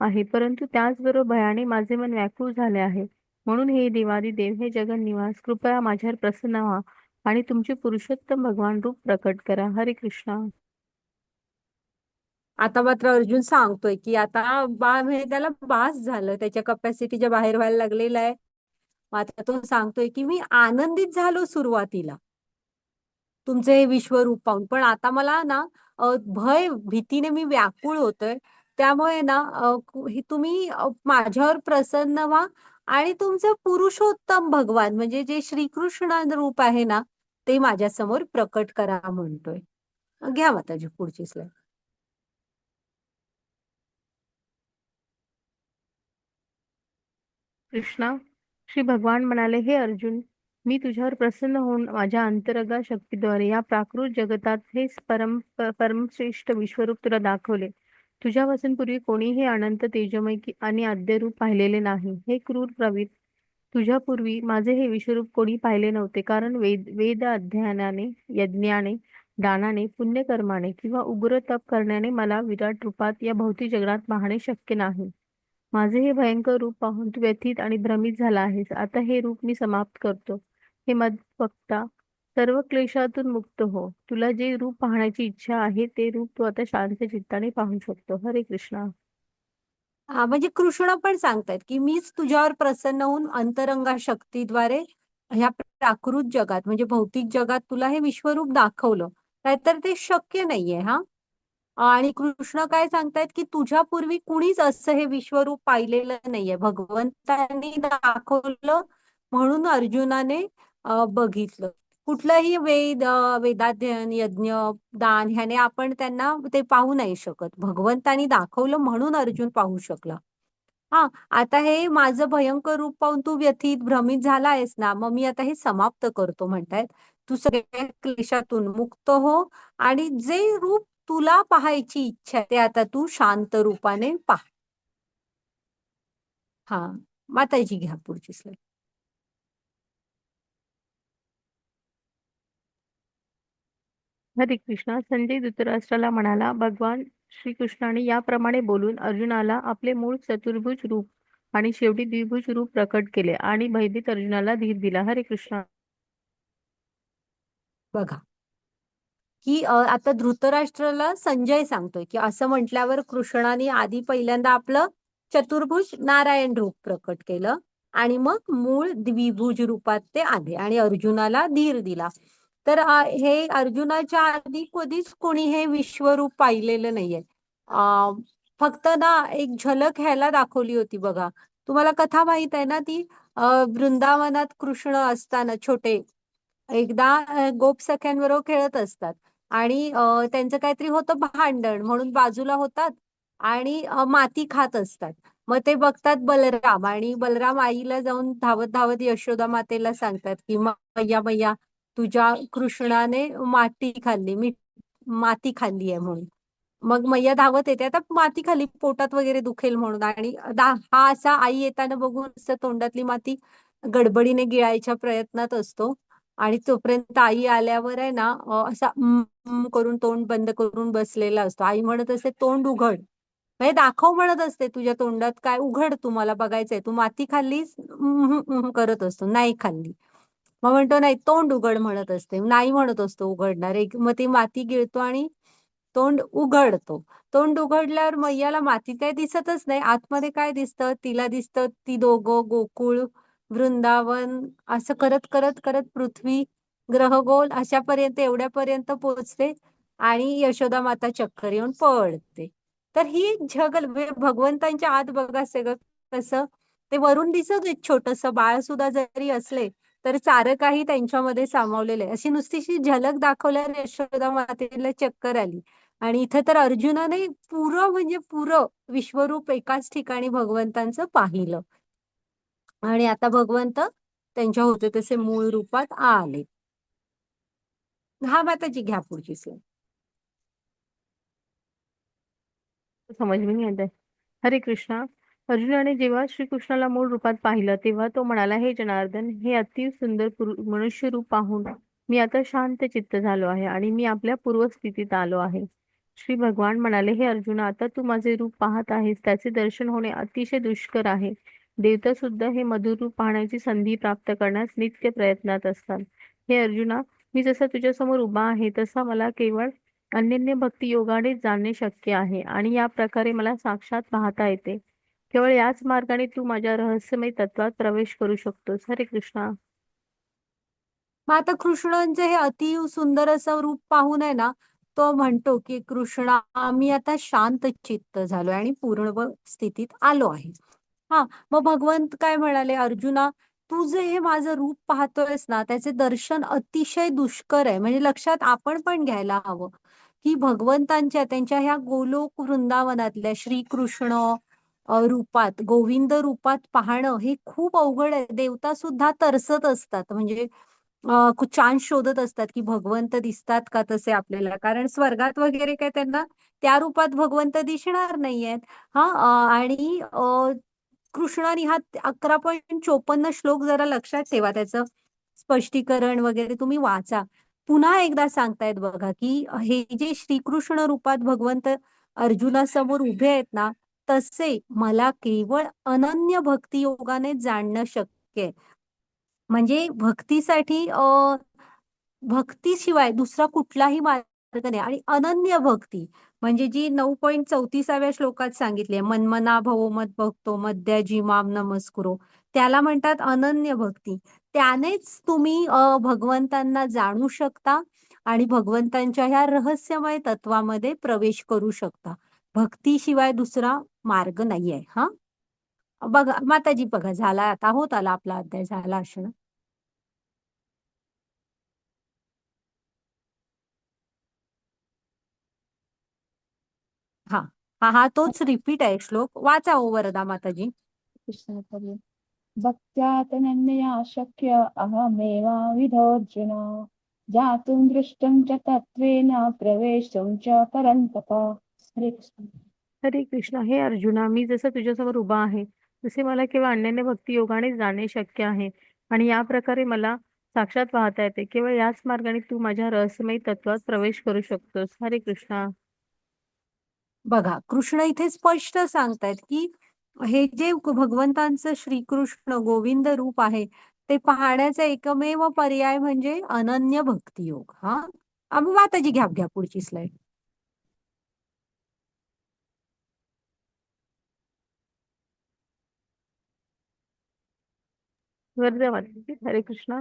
आहे, परंतु त्याचबरोबर भयाने माझे मन व्याकुळ झाले आहे. म्हणून हे देवादी देव, हे जगन्निवास, कृपया माझ्यावर प्रसन्न व्हा आणि तुमचे पुरुषोत्तम भगवान रूप प्रकट करा. हरे कृष्णा. आता मात्र अर्जुन सांगतोय की आता म्हणजे त्याला बास झालं, त्याच्या कपॅसिटीच्या बाहेर व्हायला लागलेला आहे. आता तो सांगतोय की मी आनंदित झालो सुरुवातीला तुमचे हे विश्वरूप पाहून, पण आता मला ना भीतीने मी व्याकुळ होतोय. त्यामुळे ना तुम्ही माझ्यावर प्रसन्न व्हा आणि तुमचं पुरुषोत्तम भगवान म्हणजे जे श्रीकृष्ण रूप आहे ना ते माझ्या समोर प्रकट करा म्हणतोय. घ्या माताजी पुढची स्लाइड. कृष्णा. श्री भगवान म्हणाले, हे अर्जुन, मी तुझ्यावर प्रसन्न होऊन माझ्या अंतरंगा शक्तीद्वारे या प्राकृत जगतात हे परमश्रेष्ठ विश्वरूप तुला दाखवले. तुझ्यापासून पूर्वी कोणीही अनंत तेजमय आणि आद्य रूप पाहिलेले नाही. हे क्रूर प्रवीर, तुझ्यापूर्वी माझे हे विश्वरूप कोणी पाहिले नव्हते, कारण वेद अध्ययनाने, यज्ञाने, दानाने, पुण्यकर्माने किंवा उग्र तप करण्याने मला विराट रूपात या भौतिक जगतात पाहणे शक्य नाही. माझे हे भयंकर रूप पाहून तू व्यथित आणि भ्रमित झाला आहेस. आता हे रूप मी समाप्त करतो. हे मदभक्ता, सर्व क्लेशातून मुक्त हो. तुला जे रूप पाहण्याची इच्छा आहे ते रूप तू आता शांत चित्ताने पाहू शकतो. हरे कृष्णा. म्हणजे कृष्ण पण सांगतायत की मीच तुझ्यावर प्रसन्न होऊन अंतरंगा शक्तीद्वारे ह्या प्राकृत जगात म्हणजे भौतिक जगात तुला हे विश्वरूप दाखवलं, काय तर ते शक्य नाहीये हा. आणि कृष्ण काय सांगतायत की तुझ्या पूर्वी कुणीच असं हे विश्वरूप पाहिलेलं नाहीये, भगवंतांनी दाखवलं म्हणून अर्जुनाने बघितलं. कुठलंही वेदाध्ययन, यज्ञ, दान ह्याने आपण त्यांना ते पाहू नाही शकत. भगवंतानी दाखवलं म्हणून अर्जुन पाहू शकला. हा, आता हे माझं भयंकर रूप पाहून तू व्यथित भ्रमित झाला आहेस ना, मग मी आता हे समाप्त करतो म्हणतायत. तू सगळ्या क्लेशातून मुक्त हो आणि जे रूप तुला पाहायची इच्छा आहे ते आता तू शांत रूपाने पहा. हा, माताजी घ्या पुढची स्लाईड. हरे कृष्णा. संजय धृतराष्ट्राला म्हणाला, भगवान श्रीकृष्णाने याप्रमाणे बोलून अर्जुनाला आपले मूळ चतुर्भुज रूप आणि शेवटी द्विभुज रूप प्रकट केले आणि भयभीत अर्जुनाला धीर दिला. हरे कृष्णा. बघा की आता धृतराष्ट्राला संजय सांगतोय की असं म्हटल्यावर कृष्णाने आधी पहिल्यांदा आपलं चतुर्भुज नारायण रूप प्रकट केलं आणि मग मूळ द्विभुज रूपात ते आले आणि अर्जुनाला धीर दिला. तर हे अर्जुनाच्या आधी कधीच कोणी हे विश्वरूप पाहिलेलं नाहीये. फक्त ना एक झलक ह्याला दाखवली होती बघा. तुम्हाला कथा माहित आहे ना ती, वृंदावनात कृष्ण असताना छोटे एकदा गोपसख्यांबरोबर खेळत असतात आणि त्यांचं काहीतरी होतं भांडण म्हणून बाजूला होतात आणि माती खात असतात. मग ते बघतात बलराम आणि बलराम आईला जाऊन धावत धावत यशोदा मातेला सांगतात की मैया मैया तुझ्या कृष्णाने माती खाल्ली आहे म्हणून. मग मैया धावत येते, आता माती खाली पोटात वगैरे दुखेल म्हणून, आणि हा असा आई येताना बघून असं तोंडातली माती गडबडीने गिळायच्या प्रयत्नात असतो आणि तोपर्यंत आई आल्यावर आहे ना असा करून तोंड बंद करून बसलेला असतो. आई म्हणत असते तोंड उघड, म्हणजे दाखव म्हणत असते तुझ्या तोंडात काय, उघड तुम्हाला बघायचंय, तू माती खाल्लीस करत असतो, नाही खाल्ली. मग म्हणतो नाही तोंड उघड म्हणत असते, नाही म्हणत असतो उघडणार. मग ती माती गिळतो आणि तोंड उघडतो. तोंड उघडल्यावर मैयाला माती काय दिसतच नाही, आतमध्ये काय दिसतं तिला, दिसतं ती दोघं गोकुळ वृंदावन असं करत करत करत पृथ्वी ग्रहगोल अशापर्यंत एवढ्यापर्यंत पोहोचते आणि यशोदा माता चक्कर येऊन पडते. तर ही जगल भगवंतांच्या आत बघा सगळं कसं ते वरून दिसत एक छोटस बाळ सुद्धा जरी असले तर सारं काही त्यांच्यामध्ये सामावलेलं आहे. अशी नुसतीशी झलक दाखवल्यावर यशोदा मातेला चक्कर आली. आणि इथं तर अर्जुनाने पुरं म्हणजे पुरं विश्वरूप एकाच ठिकाणी भगवंतांचं पाहिलं आणि आता भगवंत त्यांच्या होते तसे मूळ रूपात आले. हा, माताजी घ्या पुढची स्लाईड. समज में नहीं आता है. हरे कृष्णा. अर्जुनाने जेव्हा श्रीकृष्णाला मूळ रूपात पाहिलं तेव्हा तो म्हणाला, हे जनार्दन, हे अति सुंदर मनुष्य रूप पाहून मी आता शांत चित्त झालो आहे आणि मी आपल्या पूर्वस्थितीत आलो आहे. श्री भगवान म्हणाले, हे अर्जुना, आता तू माझे रूप पाहत आहेस त्याचे दर्शन होणे अतिशय दुष्कर आहे. देवता सुद्धा हे मधुर रूप पाहण्याची संधी प्राप्त करण्यास नित्य प्रयत्नात असतात. हे अर्जुना, मी जसा तुझ्या समोर उभा आहे तसा मला केवळ अनन्य भक्ती योगाने जाणणे शक्य आहे आणि या प्रकारे मला साक्षात पाहता येते. केवळ याच मार्गाने तू माझ्या रहस्यमय तत्वात प्रवेश करू शकतोस. हरे कृष्णा. मग आता कृष्णांचे हे अति सुंदर असं रूप पाहून आहे ना, तो म्हणतो की कृष्णा, मी आता शांत चित्त झालोय आणि पूर्ण स्थितीत आलो आहे. हा, मग भगवंत काय म्हणाले, अर्जुना, तू जे हे माझं रूप पाहतोयस ना त्याचे दर्शन अतिशय दुष्कर आहे. म्हणजे लक्षात आपण पण घ्यायला हवं की भगवंतांच्या त्यांच्या ह्या गोलोक वृंदावनातल्या श्रीकृष्ण रूपात, गोविंद रूपात पाहणं हे खूप अवघड आहे. देवता सुद्धा तरसत असतात, म्हणजे खूप छान शोधत असतात की भगवंत दिसतात का तसे आपल्याला, कारण स्वर्गात वगैरे काय त्यांना त्या रूपात भगवंत दिसणार नाहीयेत. हा, आणि कृष्णाने हा 11.54 श्लोक जरा लक्षात ठेवा, त्याचं स्पष्टीकरण वगैरे तुम्ही वाचा. पुन्हा एकदा सांगतायत बघा की हे जे श्रीकृष्ण रूपात भगवंत अर्जुनासमोर उभे आहेत ना, तसे मला केवळ अनन्य भक्ती योगाने जाणणं शक्य आहे. म्हणजे भक्तीसाठी भक्तीशिवाय दुसरा कुठलाही मार्ग नाही. आणि अनन्य भक्ती म्हणजे जी 9.34व्या श्लोकात सांगितली, मन्मना भवो मद भक्तो मद्याजी माम नमस्कुरो, त्याला म्हणतात अनन्य भक्ती. त्यानेच तुम्ही भगवंतांना जाणू शकता आणि भगवंतांच्या ह्या रहस्यमय तत्वामध्ये प्रवेश करू शकता. भक्तीशिवाय दुसरा मार्ग नाहीये. हा, बघा माताजी, बघा झाला आता, होत आला आपला अध्याय, झाला असणं. हा हा हा तोच रिपीट आहे श्लोक. वाचा ओ वरदा माताजी. कृष्ण हरी. भक्त्या तनन्यया शक्य अहमेवाविधोऽर्जुन जातुं दृष्टुं च तत्त्वेन प्रवेशुं च परन्तप. हरे कृष्ण. हरे कृष्ण. हे अर्जुना, मी जसं तुझ्यासमोर उभा आहे तसे मला केवळ अनन्य भक्ती योगाने जाणे शक्य आहे आणि या प्रकारे मला साक्षात पाहता येते. केवळ याच मार्गाने तू माझ्या रहस्यमयी तत्वात प्रवेश करू शकतोस. हरे कृष्णा. बघा कृष्ण इथे स्पष्ट सांगतायत की हे जे भगवंतांचं श्रीकृष्ण गोविंद रूप आहे ते पाहण्याचा एकमेव पर्याय म्हणजे अनन्य भक्तियोग. हा, माताजी घ्या घ्या पुढची स्लाइड. वरदे माताजी. हरे कृष्णा.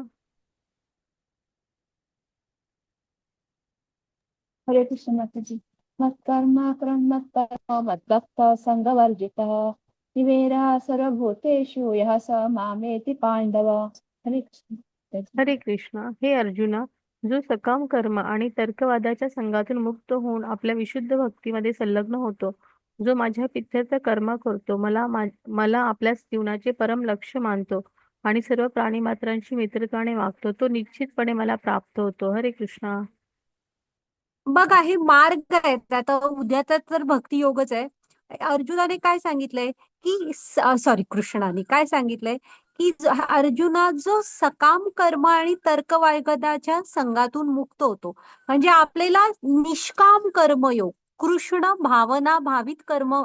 हरे कृष्ण माताजी. मत्कर्मा मत्परमो मद्भक्तः संगवर्जितः निवेरा सर्वभूतेषु यः स मामेति पांडव. हरे कृष्ण माताजी. हरे कृष्णा. हे अर्जुना, जो सकाम कर्म आणि तर्कवादाच्या संघातून मुक्त होऊन आपल्या विशुद्ध भक्तीमध्ये संलग्न होतो, जो माझ्या पित्यार्थ कर्म करतो, मला आपल्या जीवनाचे परम लक्ष्य मानतो आणि सर्व प्राणीमात्रांशी मित्रत्वाने वागतो, तो निश्चितपणे मला प्राप्त होतो. हरे कृष्णा. बघा हे मार्ग आहेत. आता उद्याचा तर भक्ती योगच आहे. अर्जुनाने काय सांगितलंय की सॉरी कृष्णाने काय सांगितलंय की अर्जुना जो सकाम कर्म आणि तर्कवागदाच्या संघातून मुक्त होतो म्हणजे आपल्याला निष्काम कर्मयोग, कृष्ण भावना भावित कर्म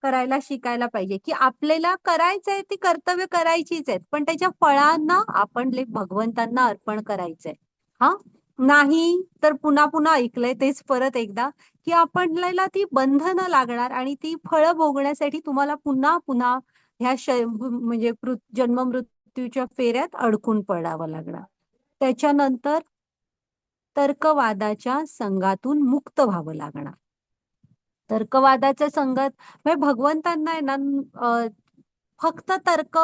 करायला शिकायला पाहिजे की आपल्याला करायचंय ती कर्तव्य करायचीच आहेत पण त्याच्या फळांना आपण भगवंतांना अर्पण करायचंय. हा, नाही तर पुन्हा पुन्हा ऐकलंय तेच परत एकदा की आपल्याला ती बंधनं लागणार आणि ती फळं भोगण्यासाठी तुम्हाला पुन्हा पुन्हा ह्या म्हणजे जन्म मृत्यूच्या फेऱ्यात अडकून पडावं लागणार. त्याच्यानंतर तर्कवादाच्या संघातून मुक्त व्हावं लागणार. तर्कवादाच्या संघात म्हणजे भगवंतांना आहे ना फक्त तर्क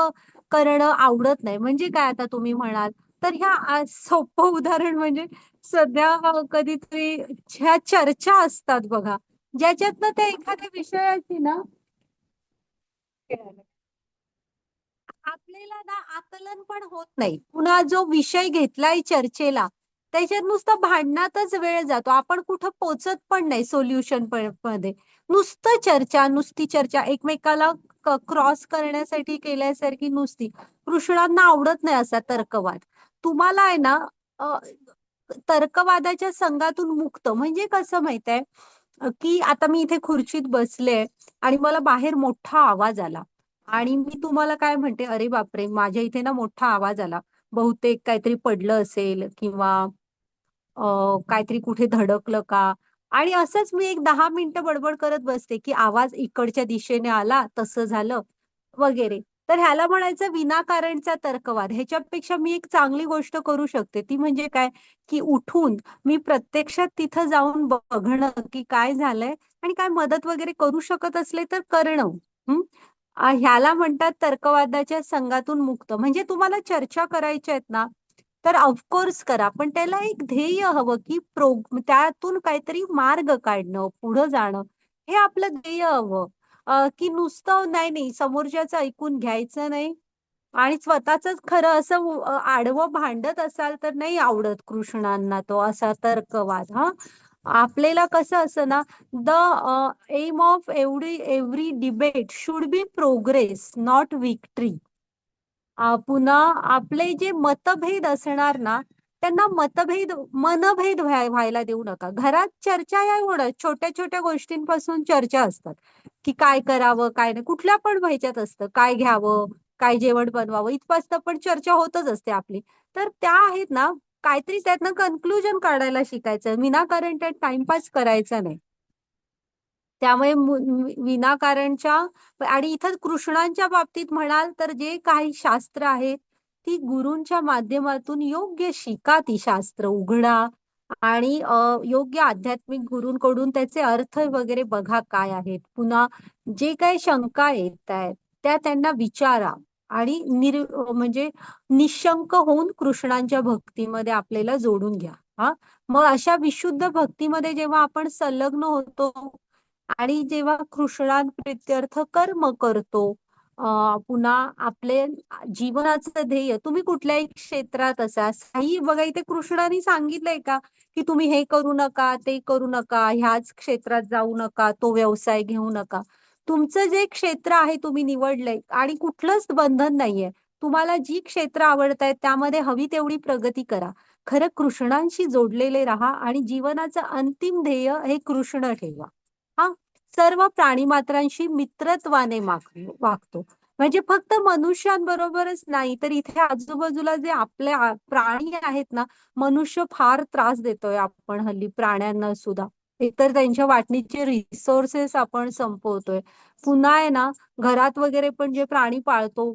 करणं आवडत नाही. म्हणजे काय, आता तुम्ही म्हणाल तर ह्या सोपं उदाहरण म्हणजे सध्या कधीतरी ह्या चर्चा असतात बघा ज्याच्यातनं त्या एखाद्या विषयाची ना आपल्याला ना आकलन पण होत नाही. पुन्हा जो विषय घेतलाय चर्चेला त्याच्यात नुसतं भांडणातच वेळ जातो. आपण कुठं पोचत पण नाही सोल्युशन मध्ये. नुसतं चर्चा, नुसती चर्चा, एकमेकाला क्रॉस करण्यासाठी केल्यासारखी नुसती. कृष्णांना आवडत नाही असा तर्कवाद. तुम्हाला आहे ना तर्कवादाच्या संघातून मुक्त म्हणजे कसं माहित आहे की आता मी इथे खुर्चीत बसले आणि मला बाहेर मोठा आवाज आला आणि मी तुम्हाला काय म्हणते, अरे बापरे माझ्या इथे ना मोठा आवाज आला, बहुतेक काहीतरी पडलं असेल किंवा काहीतरी कुठे धडकलं का. आणि असंच मी एक 10 मिनिटं बडबड करत बसते की आवाज इकडच्या दिशेने आला, तसं झालं वगैरे. तर ह्याला म्हणायचं विनाकारणचा तर्कवाद. ह्याच्यापेक्षा मी एक चांगली गोष्ट करू शकते ती म्हणजे काय की उठून मी प्रत्यक्षात तिथं जाऊन बघणं की काय झालंय आणि काय मदत वगैरे करू शकत असले तर करणं. ह्याला म्हणतात तर्कवादाच्या संघातून मुक्त. म्हणजे तुम्हाला चर्चा करायच्या आहेत ना तर ऑफकोर्स करा पण त्याला एक ध्येय हवं की त्यातून काहीतरी मार्ग काढणं, पुढं जाणं हे आपलं ध्येय हवं. की नुसतं नाही नाही समोरच्याचं ऐकून घ्यायचं नाही आणि स्वतःच खरं असं आडवं भांडत असाल तर नाही आवडत कृष्णांना तो असा तर्कवाद. हा, आपल्याला कसं असं ना the aim of every debate should be progress not victory. पुन्हा आपले जे मतभेद असणार ना त्यांना मनभेद व्हायला देऊ नका. घरात चर्चा या होणार, छोट्या छोट्या गोष्टींपासून चर्चा असतात की काय करावं काय नाही, कुठल्या पण व्हायच्यात असतं, काय घ्यावं काय जेवण बनवावं इथपासनं पण चर्चा होतच असते आपली. तर त्या आहेत ना काहीतरी त्यातनं कन्क्लुजन काढायला शिकायचं, विनाकारण त्यात टाइमपास करायचा नाही. त्यामुळे विनाकारणच्या आणि इथं कृष्णांच्या बाबतीत म्हणाल तर जे काही शास्त्र आहेत ती गुरूंच्या माध्यमातून योग्य शिका ती शास्त्र उघडा आणि योग्य आध्यात्मिक गुरूंकडून त्याचे अर्थ वगैरे बघा काय आहेत. पुन्हा जे काही शंका येत आहेत त्या त्यांना विचारा आणि म्हणजे निशंक होऊन कृष्णांच्या भक्तीमध्ये आपल्याला जोडून घ्या. हा, मग अशा विशुद्ध भक्तीमध्ये जेव्हा आपण संलग्न होतो आणि जेव्हा कृष्णांप्रित्यर्थ कर्म करतो, पुन्हा आपले जीवनाचं ध्येय, तुम्ही कुठल्याही क्षेत्रात असा काही बघा, इथे कृष्णाने सांगितलंय का की तुम्ही हे करू नका, ते करू नका, ह्याच क्षेत्रात जाऊ नका, तो व्यवसाय घेऊ नका. तुमचं जे क्षेत्र आहे तुम्ही निवडलंय आणि कुठलंच बंधन नाहीये. तुम्हाला जी क्षेत्र आवडतायत त्यामध्ये हवी तेवढी प्रगती करा. खरं कृष्णांशी जोडलेले राहा आणि जीवनाचं अंतिम ध्येय हे कृष्ण ठेवा. हा, सर्व प्राणीमात्रांशी मित्रत्वाने वागतो. म्हणजे फक्त मनुष्यांबरोबरच नाही तर इथे आजूबाजूला जे आपले प्राणी आहेत ना, मनुष्य फार त्रास देतोय आपण हल्ली प्राण्यांना सुद्धा. एकतर त्यांच्या वाटणीचे रिसोर्सेस आपण संपवतोय. पुन्हा आहे ना, घरात वगैरे पण जे प्राणी पाळतो,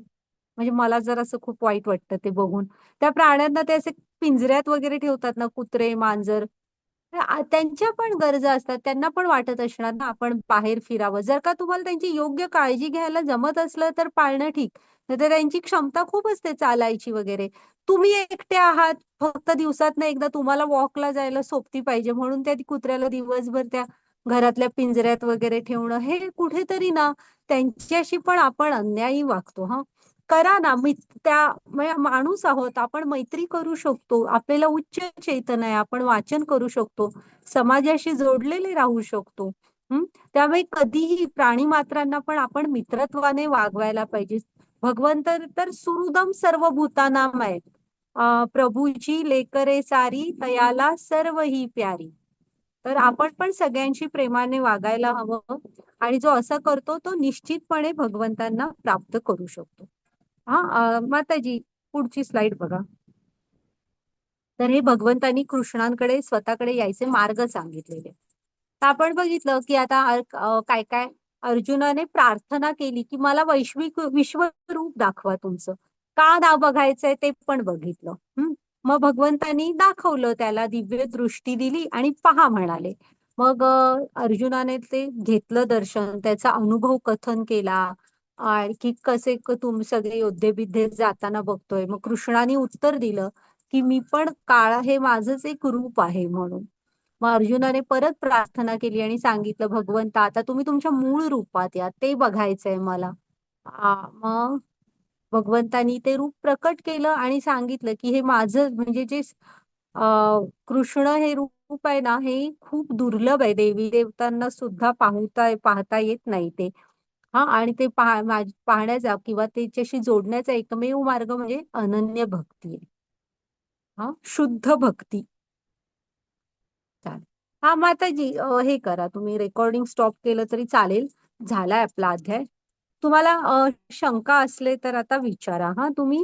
म्हणजे मला जर असं खूप वाईट वाटतं ते बघून. त्या प्राण्यांना ते असे पिंजऱ्यात वगैरे ठेवतात ना, कुत्रे मांजर. त्यांच्या पण गरजा असतात, त्यांना पण वाटत असणार ना आपण बाहेर फिरावं. जर का तुम्हाला त्यांची योग्य काळजी घ्यायला जमत असलं तर पाळणं ठीक, नाही तर त्यांची क्षमता खूप असते चालायची वगैरे. तुम्ही एकटे आहात, फक्त दिवसातनं एकदा तुम्हाला वॉकला जायला सोबती पाहिजे म्हणून त्या कुत्र्याला दिवसभर त्या घरातल्या पिंजऱ्यात वगैरे ठेवणं, हे कुठेतरी ना त्यांच्याशी पण आपण अन्यायी वागतो. हा, करा ना. माणूस आहोत आपण, मैत्री करू शकतो, आपल्याला उच्च चैतन्य आहे, आपण वाचन करू शकतो, समाजाशी जोडलेले राहू शकतो. त्यामुळे कधीही प्राणी मात्रांना पण आपण मित्रत्वाने वागवायला पाहिजे. भगवंत तर सुहृदम सर्व भूतानाम आहेत. प्रभूची लेकरे सारी तयाला सर्व ही प्यारी. तर आपण पण सगळ्यांशी प्रेमाने वागायला हवं आणि जो असं करतो तो निश्चितपणे भगवंतांना प्राप्त करू शकतो. हा, माताजी पुढची स्लाइड बघा. तर हे भगवंतांनी कृष्णांकडे स्वतःकडे यायचे मार्ग सांगितलेले. तर आपण बघितलं की आता काय काय अर्जुनाने प्रार्थना केली की मला विश्वरूप दाखवा तुमचं. का नाव बघायचंय ते पण बघितलं. मग भगवंतांनी दाखवलं, त्याला दिव्य दृष्टी दिली आणि पहा म्हणाले. मग अर्जुनाने ते घेतलं दर्शन, त्याचा अनुभव कथन केला की कसे तुम्ही सगळे योद्धे बिद्धे जाताना बघतोय. मग कृष्णाने उत्तर दिलं की मी पण काळ हे माझंच एक रूप आहे म्हणून. मग अर्जुनाने परत प्रार्थना केली आणि सांगितलं भगवंता आता तुम्ही तुमच्या मूळ रूपात या, ते बघायचंय मला. मग भगवंतानी ते रूप प्रकट केलं आणि सांगितलं की हे माझं म्हणजे जे कृष्ण हे रूप आहे ना, हे खूप दुर्लभ आहे, देवी देवतांना सुद्धा पाहता येत नाही ते. हा, आणि ते पाहण्याचा किंवा त्याच्याशी जोडण्याचा एकमेव मार्ग म्हणजे अनन्य भक्ती आहे. हा, शुद्ध भक्ती. चालेल. हा माताजी, हे करा तुम्ही, रेकॉर्डिंग स्टॉप केलं तरी चालेल. झालाय आपला अध्याय. तुम्हाला शंका असले तर आता विचारा हा तुम्ही.